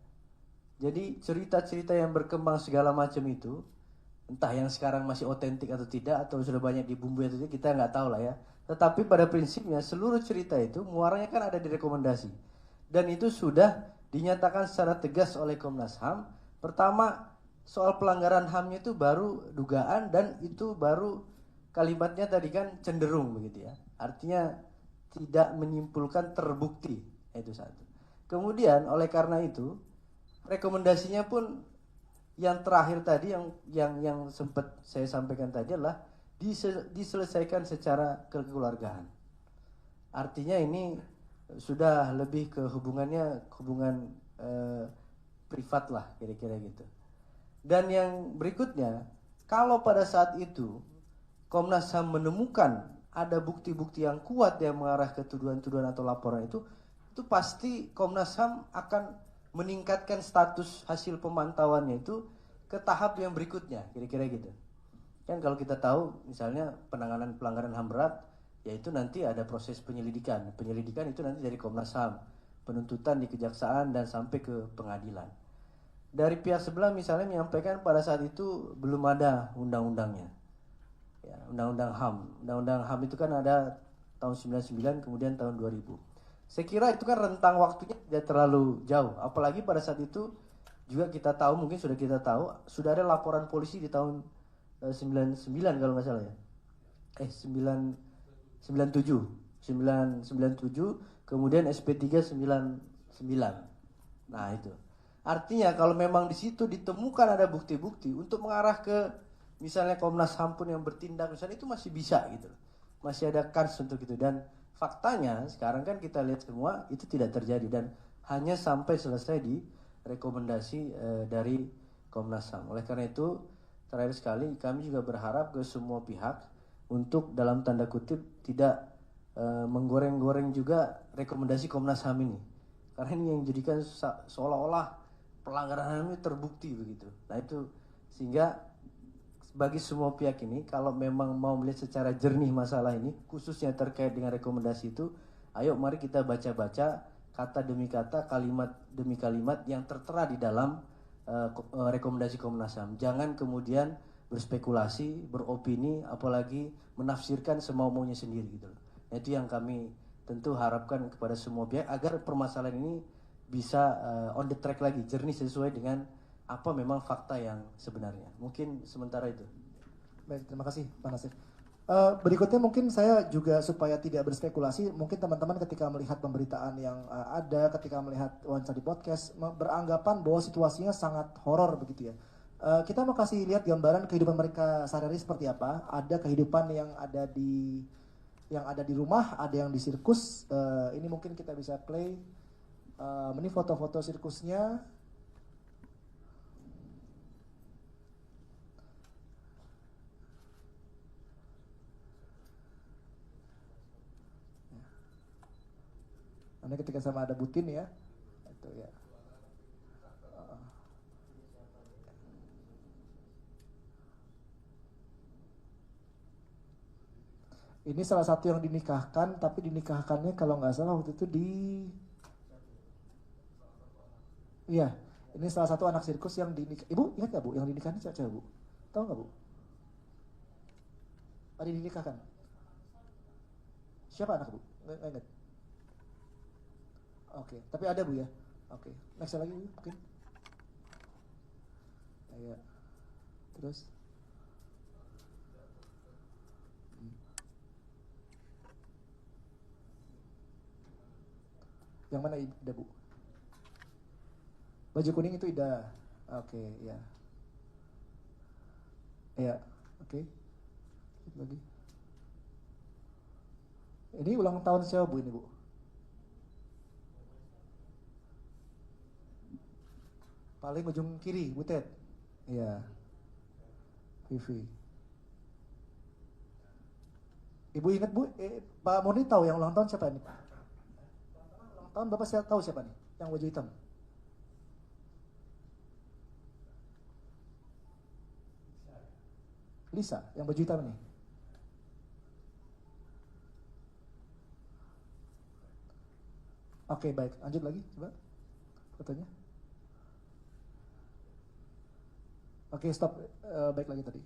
Jadi cerita-cerita yang berkembang segala macam itu, entah yang sekarang masih otentik atau tidak, atau sudah banyak dibumbui atau tidak, kita nggak tahu lah ya. Tetapi pada prinsipnya seluruh cerita itu muaranya kan ada di rekomendasi. Dan itu sudah dinyatakan secara tegas oleh Komnas HAM. Pertama, soal pelanggaran HAM-nya itu baru dugaan dan itu baru kalimatnya tadi kan cenderung begitu ya. Artinya tidak menyimpulkan terbukti, itu satu. Kemudian oleh karena itu rekomendasinya pun yang terakhir tadi yang sempat saya sampaikan tadi adalah diselesaikan secara kekeluargaan. Artinya ini sudah lebih ke hubungan privat lah kira-kira gitu. Dan yang berikutnya, kalau pada saat itu Komnas HAM menemukan ada bukti-bukti yang kuat yang mengarah ke tuduhan-tuduhan atau laporan itu pasti Komnas HAM akan meningkatkan status hasil pemantauannya itu ke tahap yang berikutnya, kira-kira gitu. Kan kalau kita tahu misalnya penanganan pelanggaran HAM berat, yaitu nanti ada proses penyelidikan. Penyelidikan itu nanti dari Komnas HAM, penuntutan di kejaksaan dan sampai ke pengadilan. Dari pihak sebelah misalnya menyampaikan pada saat itu belum ada undang-undangnya. Ya, undang-undang HAM. Undang-undang HAM itu kan ada tahun 99 kemudian tahun 2000. Saya kira itu kan rentang waktunya tidak terlalu jauh. Apalagi pada saat itu juga kita tahu, mungkin sudah kita tahu, sudah ada laporan polisi di tahun 99 kalau nggak salah ya. 97, kemudian SP3 99. Nah itu. Artinya kalau memang di situ ditemukan ada bukti-bukti untuk mengarah ke misalnya Komnas HAM pun yang bertindak misalnya itu masih bisa gitu. Masih ada kans untuk itu dan faktanya sekarang kan kita lihat semua itu tidak terjadi dan hanya sampai selesai di rekomendasi dari Komnas HAM. Oleh karena itu terakhir sekali kami juga berharap ke semua pihak untuk dalam tanda kutip tidak menggoreng-goreng juga rekomendasi Komnas HAM ini. Karena ini yang jadikan seolah-olah pelanggaran HAM ini terbukti begitu. Nah itu sehingga bagi semua pihak ini kalau memang mau melihat secara jernih masalah ini khususnya terkait dengan rekomendasi itu, ayo mari kita baca-baca kata demi kata, kalimat demi kalimat yang tertera di dalam rekomendasi Komnas HAM. Jangan kemudian berspekulasi, beropini, apalagi menafsirkan semau-maunya sendiri gitu. Nah, itu yang kami tentu harapkan kepada semua pihak agar permasalahan ini bisa on the track lagi, jernih sesuai dengan apa memang fakta yang sebenarnya. Mungkin sementara itu. Baik, terima kasih Pak Nasir. Berikutnya mungkin saya juga supaya tidak berspekulasi, mungkin teman-teman ketika melihat pemberitaan yang ada, ketika melihat wawancara di podcast, beranggapan bahwa situasinya sangat horor begitu ya. Kita mau kasih lihat gambaran kehidupan mereka sehari-hari seperti apa. Ada kehidupan yang ada di rumah, ada yang di sirkus. Ini mungkin kita bisa play. Ini foto-foto sirkusnya. Ini ketika sama ada Butin ya, itu ya. Ini salah satu yang dinikahkan, tapi dinikahkannya kalau nggak salah waktu itu iya, ini salah satu anak sirkus yang dinikah. Ibu ingat nggak Bu, yang dinikahkan siapa Bu? Tahu nggak Bu? Ada dinikahkan? Siapa anak Bu? Nggak ingat. Oke, tapi ada Bu ya. Oke, next lagi Bu, mungkin. Ya. Terus. Yang mana Ida, Bu? Baju kuning itu Ida. Oke, ya. Ya, oke. Lagi. Ini ulang tahun siapa, Bu, ini, Bu? Paling ujung kiri, Butet. Iya. Vivi. Ibu ingat, Bu, Pak Murni tahu yang ulang tahun siapa ini, Pak? Ulang tahun Bapak tahu siapa nih? Yang baju hitam. Lisa, yang baju hitam nih. Oke, baik. Lanjut lagi, coba fotonya. Oke, stop. Baik lagi tadi.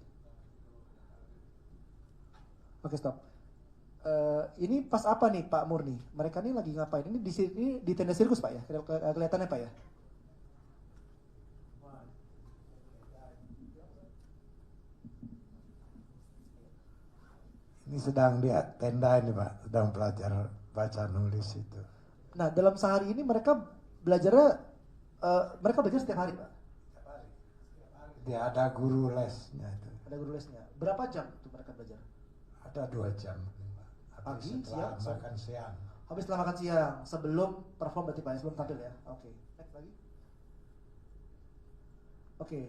Oke, stop. Ini pas apa nih, Pak Murni? Mereka ini lagi ngapain? Ini di tenda sirkus, Pak ya? Kelihatannya, Pak ya? Ini sedang di tenda ini Pak, sedang belajar baca nulis itu. Nah, dalam sehari ini mereka belajar setiap hari, Pak? Dia ada guru lesnya itu. Ada guru lesnya. Berapa jam tuh mereka belajar? Ada 2 jam. Pagi, setelah siang, makan siang. Habis setelah makan siang, sebelum perform berarti Pak, sebelum tampil ya. Oke. Next lagi. Oke,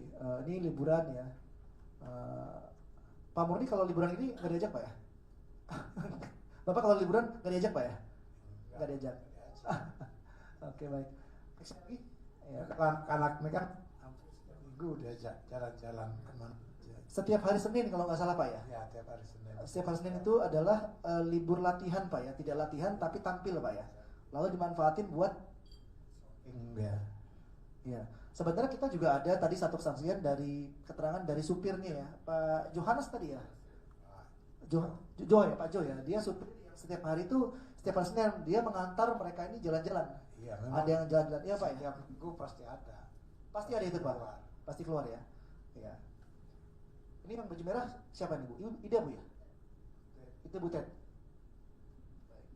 ini liburan ya. Pak Murni kalau liburan ini nggak diajak, Pak ya? Bapak kalau liburan nggak diajak, Pak ya? Nggak diajak. Oke, baik. Next lagi. Ya. Anak ini kan hampir seminggu diajak jalan-jalan kemana aja. Setiap hari Senin kalau nggak salah, Pak ya? Ya, tiap hari Senin. Setiap hari Senin itu adalah libur latihan, Pak ya, tidak latihan tapi tampil, Pak ya. Lalu dimanfaatin buat Ya. ya. Sebenarnya kita juga ada tadi satu kesaksian dari keterangan dari supirnya ya, Pak Johannes tadi ya. Jo ya, Pak Jo ya. Dia supir yang setiap hari itu setiap hari Senin dia mengantar mereka ini jalan-jalan. Iya, memang. Ada yang jalan-jalan. Iya, Pak ya. Setiap minggu pasti ada. Pasti ada itu, Pak. Keluar. Pasti keluar ya. Iya. Ini yang baju merah siapa nih, Bu? Ida, Bu ya? Itu Butet. Baik.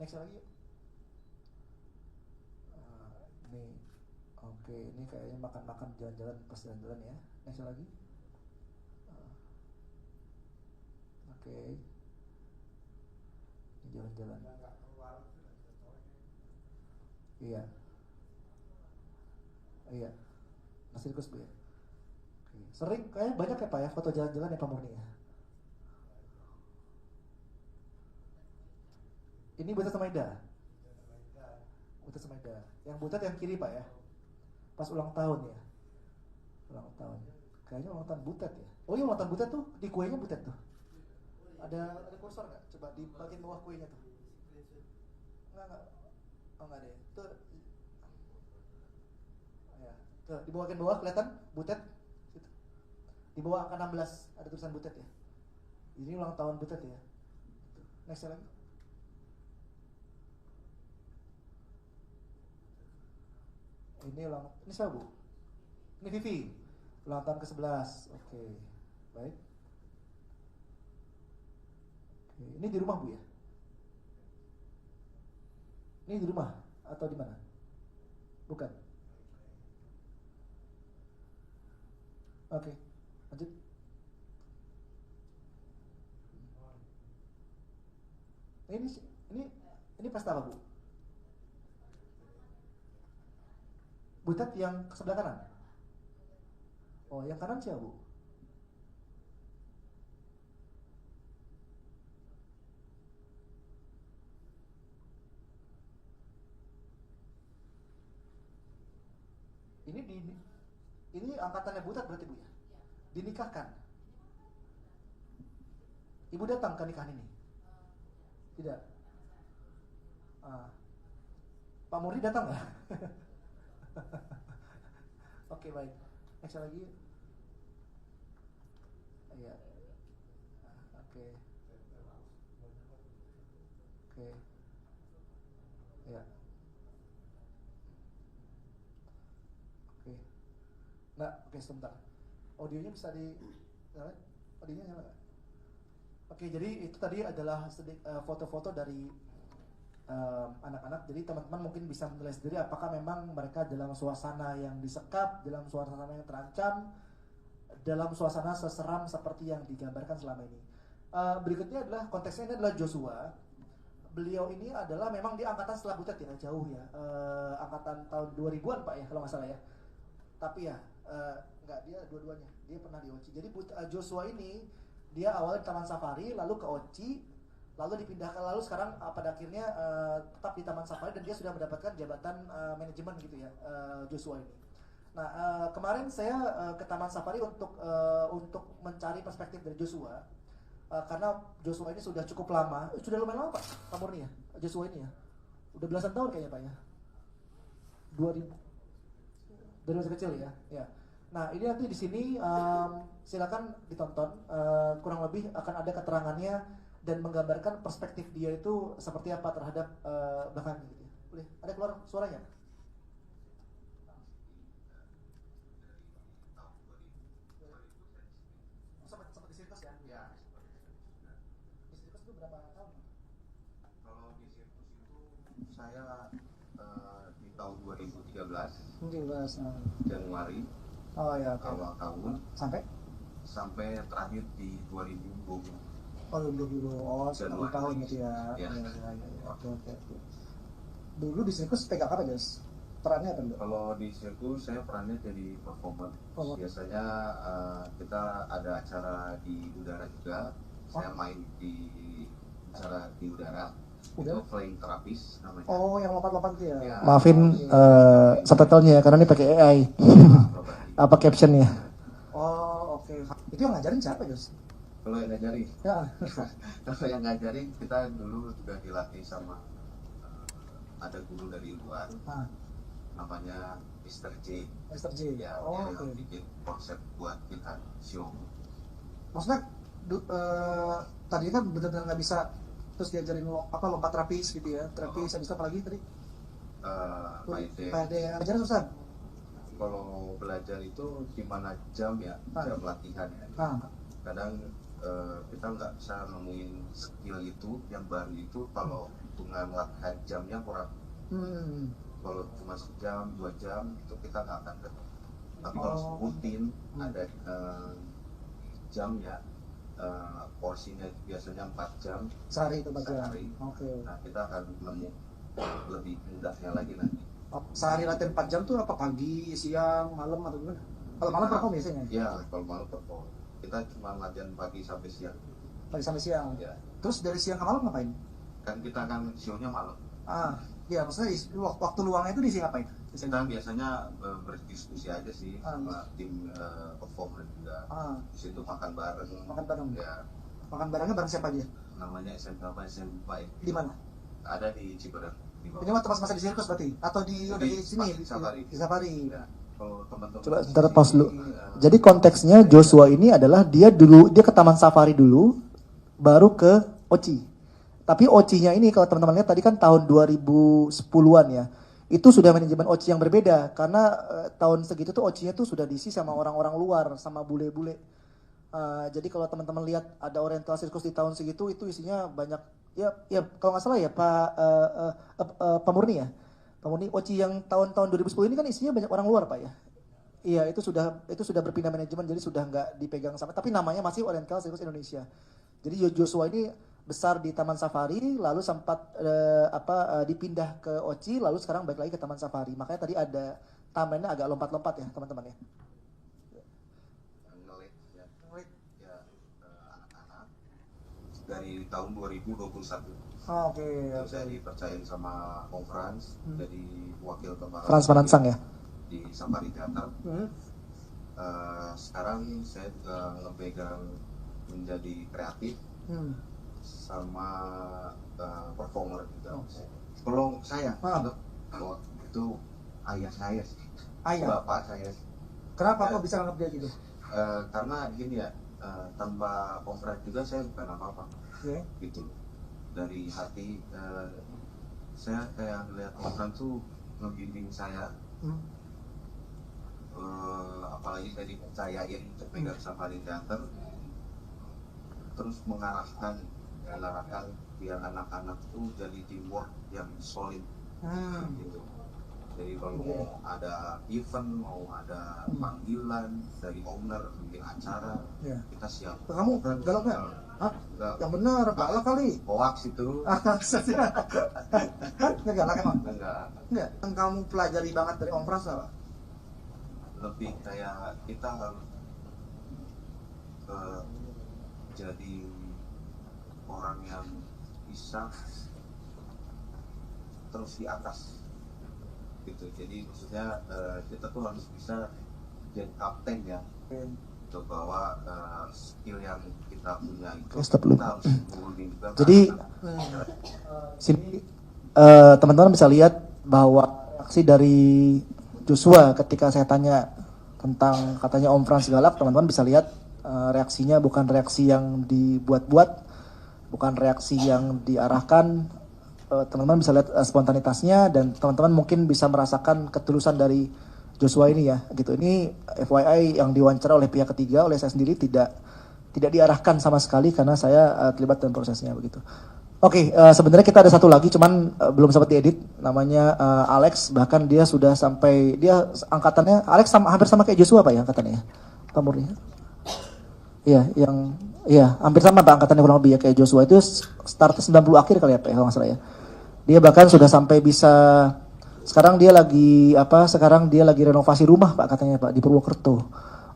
Next lagi yuk. Ini oke, ini kayaknya makan-makan jalan-jalan pas jalan-jalan ya. Next lagi. Oke. Ini jalan-jalan. Iya. Iya. Masih sirkus, Bu ya. Oke. Sering kayaknya banyak ya, Pak ya, foto jalan-jalan ya Pak Murni ya. Ini Butet sama Ida. Butet sama Ida. Yang Butet yang kiri, Pak ya. Pas ulang tahun ya. Ulang tahun. Kayaknya ulang tahun Butet ya. Oh iya, ulang tahun Butet tuh di kuenya Butet tuh. Ada kursor nggak? Coba di bagian bawah kuenya tuh. Enggak. Oh enggak deh. Tuh. Ya. Tuh, di bagian bawah kelihatan Butet. Situ. Di bawah angka 16 ada tulisan Butet ya. Ini ulang tahun Butet ya. Tuh. Next lagi. Ini siapa, Bu? Ini Vivi. Ulang tahun ke-11. Oke. Baik. Oke. Ini di rumah, Bu ya? Ini di rumah atau di mana? Bukan. Oke. Lanjut. Ini pesta apa, Bu? Butet yang sebelah kanan. Oh, yang kanan siapa, Bu? Ini angkatannya Butet berarti, Bu ya? Dinikahkan. Ibu datang ke nikahan ini? Tidak. Pak Murni datang nggak? Oke, baik. Next lagi. Iya. Oke. Oke. Ya. Oke. Nah, oke, sebentar. Audionya bisa di nyalain? Audionya nyala nggak? Oke, jadi itu tadi adalah foto-foto dari anak-anak. Jadi teman-teman mungkin bisa menilai sendiri apakah memang mereka dalam suasana yang disekap, dalam suasana yang terancam, dalam suasana seseram seperti yang digambarkan selama ini. Berikutnya adalah konteksnya ini adalah Joshua. Beliau ini adalah memang di angkatan setelah Butet ya, jauh ya, angkatan tahun 2000-an Pak ya kalau nggak salah ya. Tapi ya nggak, dia dua-duanya, dia pernah di OCI. Jadi Joshua ini dia awalnya di Taman Safari, lalu ke OCI, lalu dipindahkan, lalu sekarang pada akhirnya tetap di Taman Safari dan dia sudah mendapatkan jabatan manajemen gitu ya, Joshua ini. Nah kemarin saya ke Taman Safari untuk mencari perspektif dari Joshua. Karena Joshua ini sudah cukup lama, sudah lumayan lama Pak Murni ya, Joshua ini ya, udah belasan tahun kayaknya Pak ya, 2000 dari masa kecil ya. Nah ini nanti di sini silakan ditonton, kurang lebih akan ada keterangannya dan menggambarkan perspektif dia itu seperti apa terhadap bahkan gitu ya. Boleh, ada keluar suaranya? Sempat di sirkus ya? Ya. Di sirkus itu berapa tahun? Kalau di sirkus itu saya di tahun 2013 Januari. Oh ya, okay. Awal tahun sampai terakhir di 2020. Oh 2020, oh 10 tahun gitu ya. Ya. Oke. Dulu di sirkus pegang apa guys? Perannya apa dulu? Kalau di sirkus saya perannya jadi performer. Oh. Biasanya kita ada acara di udara juga. Saya main di acara di udara. Itu flying terapis namanya. Oh, yang lompat-lompat gitu ya. Ya. Maafin subtitlenya karena ini pakai AI. Apa captionnya? Oh, oke. Itu yang ngajarin siapa, Gus? Kalau yang ngajarin? Ya. Kalau yang ngajarin kita dulu juga dilatih sama ada guru dari luar. Namanya Mr. J. Mr. J. Ya, Oh, dia oke. bikin konsep buat kita show. Maksudnya tadi kan benar-benar nggak bisa terus diajarin lompat terapis gitu ya, terapis habis itu apa lagi tadi? PAD. Ajaran susah. Kalau belajar itu gimana jam ya, jam latihan ya. Kadang kita nggak bisa nemuin skill itu yang baru itu kalau hitungan latihan jamnya kurang. Kalau cuma sejam, 2 jam itu kita nggak akan ketemu. Tapi kalau rutin ada jamnya, porsinya biasanya 4 jam sehari itu sehari. Oke. Nah kita akan nemu lebih mudahnya lagi nanti. Sehari latihan 4 jam tuh apa pagi, siang, malam atau gimana? Kalau malam perform biasanya? Iya, kalau malam perform. Kita cuma latihan pagi sampai siang. Pagi sampai siang. Ya. Terus dari siang ke malam ngapain? Kan kita kan show-nya malam. Iya, maksudnya waktu luangnya itu diisi ngapain? Kita biasanya berdiskusi aja sih sama tim performer juga. Di situ makan bareng. Makan bareng. Ya. Makan barengnya bareng siapa aja? Namanya SMK apa SMK ya? Di mana? Ada di Ciberem. Ini mah tempat masa di sirkus berarti? Atau di sini? Di Safari. Di Safari. Ya. Kalau teman-teman Coba sebentar pause dulu. Jadi konteksnya Joshua ini adalah dia ke Taman Safari dulu, baru ke OCI. Tapi OCI-nya ini kalau teman-teman lihat tadi kan tahun 2010-an ya. Itu sudah manajemen OCI yang berbeda karena tahun segitu tuh OCI-nya tuh sudah diisi sama orang-orang luar, sama bule-bule. Jadi kalau teman-teman lihat ada Oriental Circus di tahun segitu itu isinya banyak ya kalau nggak salah ya Pak Murni ya. Pak Murni OCI yang tahun-tahun 2010 ini kan isinya banyak orang luar Pak ya. Iya, itu sudah berpindah manajemen jadi sudah nggak dipegang sama, tapi namanya masih Oriental Circus Indonesia. Jadi Joshua ini besar di Taman Safari, lalu sempat dipindah ke OCI, lalu sekarang balik lagi ke Taman Safari. Makanya tadi ada tamannya agak lompat-lompat ya teman-teman ya. Anak-anak dari tahun 2021. Oke. Saya dipercayain sama Om Frans, jadi wakil kepala Frans Manansang ya. Di Safari Theater. Sekarang saya juga ngepegang menjadi kreatif sama performer juga. Kalau saya itu ayah saya sih. Bapak saya. Kenapa kok bisa nganggap dia gitu? Karena gini ya, tanpa Om Frans juga saya bukan apa-apa. Gitu. Dari hati saya kayak ngeliat Om Frans tuh ngebimbing saya. Apalagi saya dipercayain untuk pegang Safari Theater, terus mengarahkan mengarahkan biar anak-anak tuh jadi teamwork yang solid gitu. Jadi kalau mau ada event, mau ada panggilan dari owner, bikin acara, kita siap. Kamu galak nggak? Hah? Yang benar, galak kali. Hoax itu. Nggak galak emang? Enggak. Nggak. Yang kamu pelajari banget dari Om Pras apa? Lebih kayak kita harus jadi orang yang bisa terus di atas gitu. Jadi maksudnya kita tuh harus bisa jadi kapten ya, untuk bawa skill yang kita punya itu kita harus ngulin juga. Jadi sini teman-teman bisa lihat bahwa reaksi dari Joshua ketika saya tanya tentang katanya Om Frans galak, teman-teman bisa lihat reaksinya bukan reaksi yang dibuat-buat, bukan reaksi yang diarahkan. Teman-teman bisa lihat spontanitasnya dan teman-teman mungkin bisa merasakan ketulusan dari Joshua ini ya gitu. Ini FYI yang diwawancara oleh pihak ketiga, oleh saya sendiri tidak diarahkan sama sekali karena saya terlibat dalam prosesnya begitu. Oke, sebenarnya kita ada satu lagi cuman belum sempat diedit, namanya Alex, bahkan dia sudah sampai, dia angkatannya Alex hampir sama kayak Joshua Pak ya angkatannya ya, Pak Murni. Iya, hampir sama Pak angkatannya kurang lebih ya kayak Joshua, itu start 90 akhir kali ya Pak kalau nggak salah ya. Dia bahkan sudah sampai bisa, sekarang dia lagi renovasi rumah Pak katanya Pak di Purwokerto.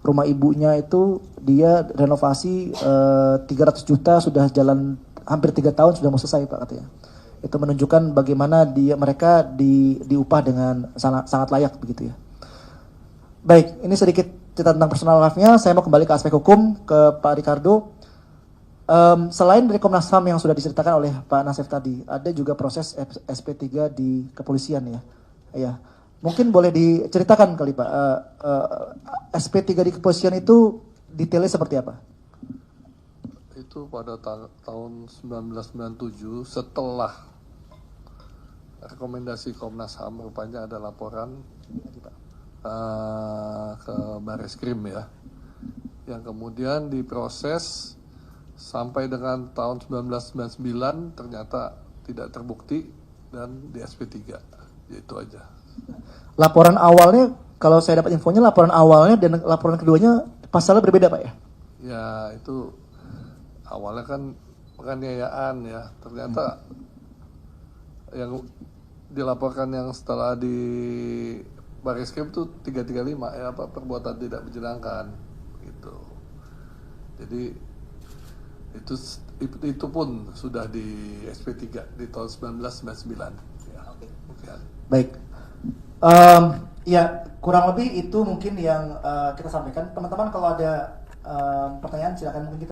Rumah ibunya itu dia renovasi 300 juta, sudah jalan hampir 3 tahun sudah mau selesai Pak katanya. Itu menunjukkan bagaimana mereka diupah dengan sangat layak begitu ya. Baik, ini sedikit cerita tentang personal life-nya. Saya mau kembali ke aspek hukum, ke Pak Ricardo. Selain dari Komnas HAM yang sudah diceritakan oleh Pak Nasef tadi, ada juga proses SP3 di kepolisian ya. Ya, mungkin boleh diceritakan kali Pak, SP3 di kepolisian itu detailnya seperti apa? Itu pada tahun 1997 setelah rekomendasi Komnas HAM, rupanya ada laporan ke Bareskrim ya, yang kemudian diproses sampai dengan tahun 1999 ternyata tidak terbukti dan di SP3, itu aja. Laporan awalnya, kalau saya dapat infonya, laporan awalnya dan laporan keduanya pasalnya berbeda Pak ya? Ya itu awalnya kan penganiayaan ya, ternyata yang dilaporkan yang setelah di Bareskrim itu 335 ya, apa perbuatan tidak menyenangkan gitu. Jadi itu pun sudah di SP3 di tahun 1999 ya. Okay. Baik. Ya kurang lebih itu mungkin yang kita sampaikan. Teman-teman kalau ada pertanyaan silakan mungkin kita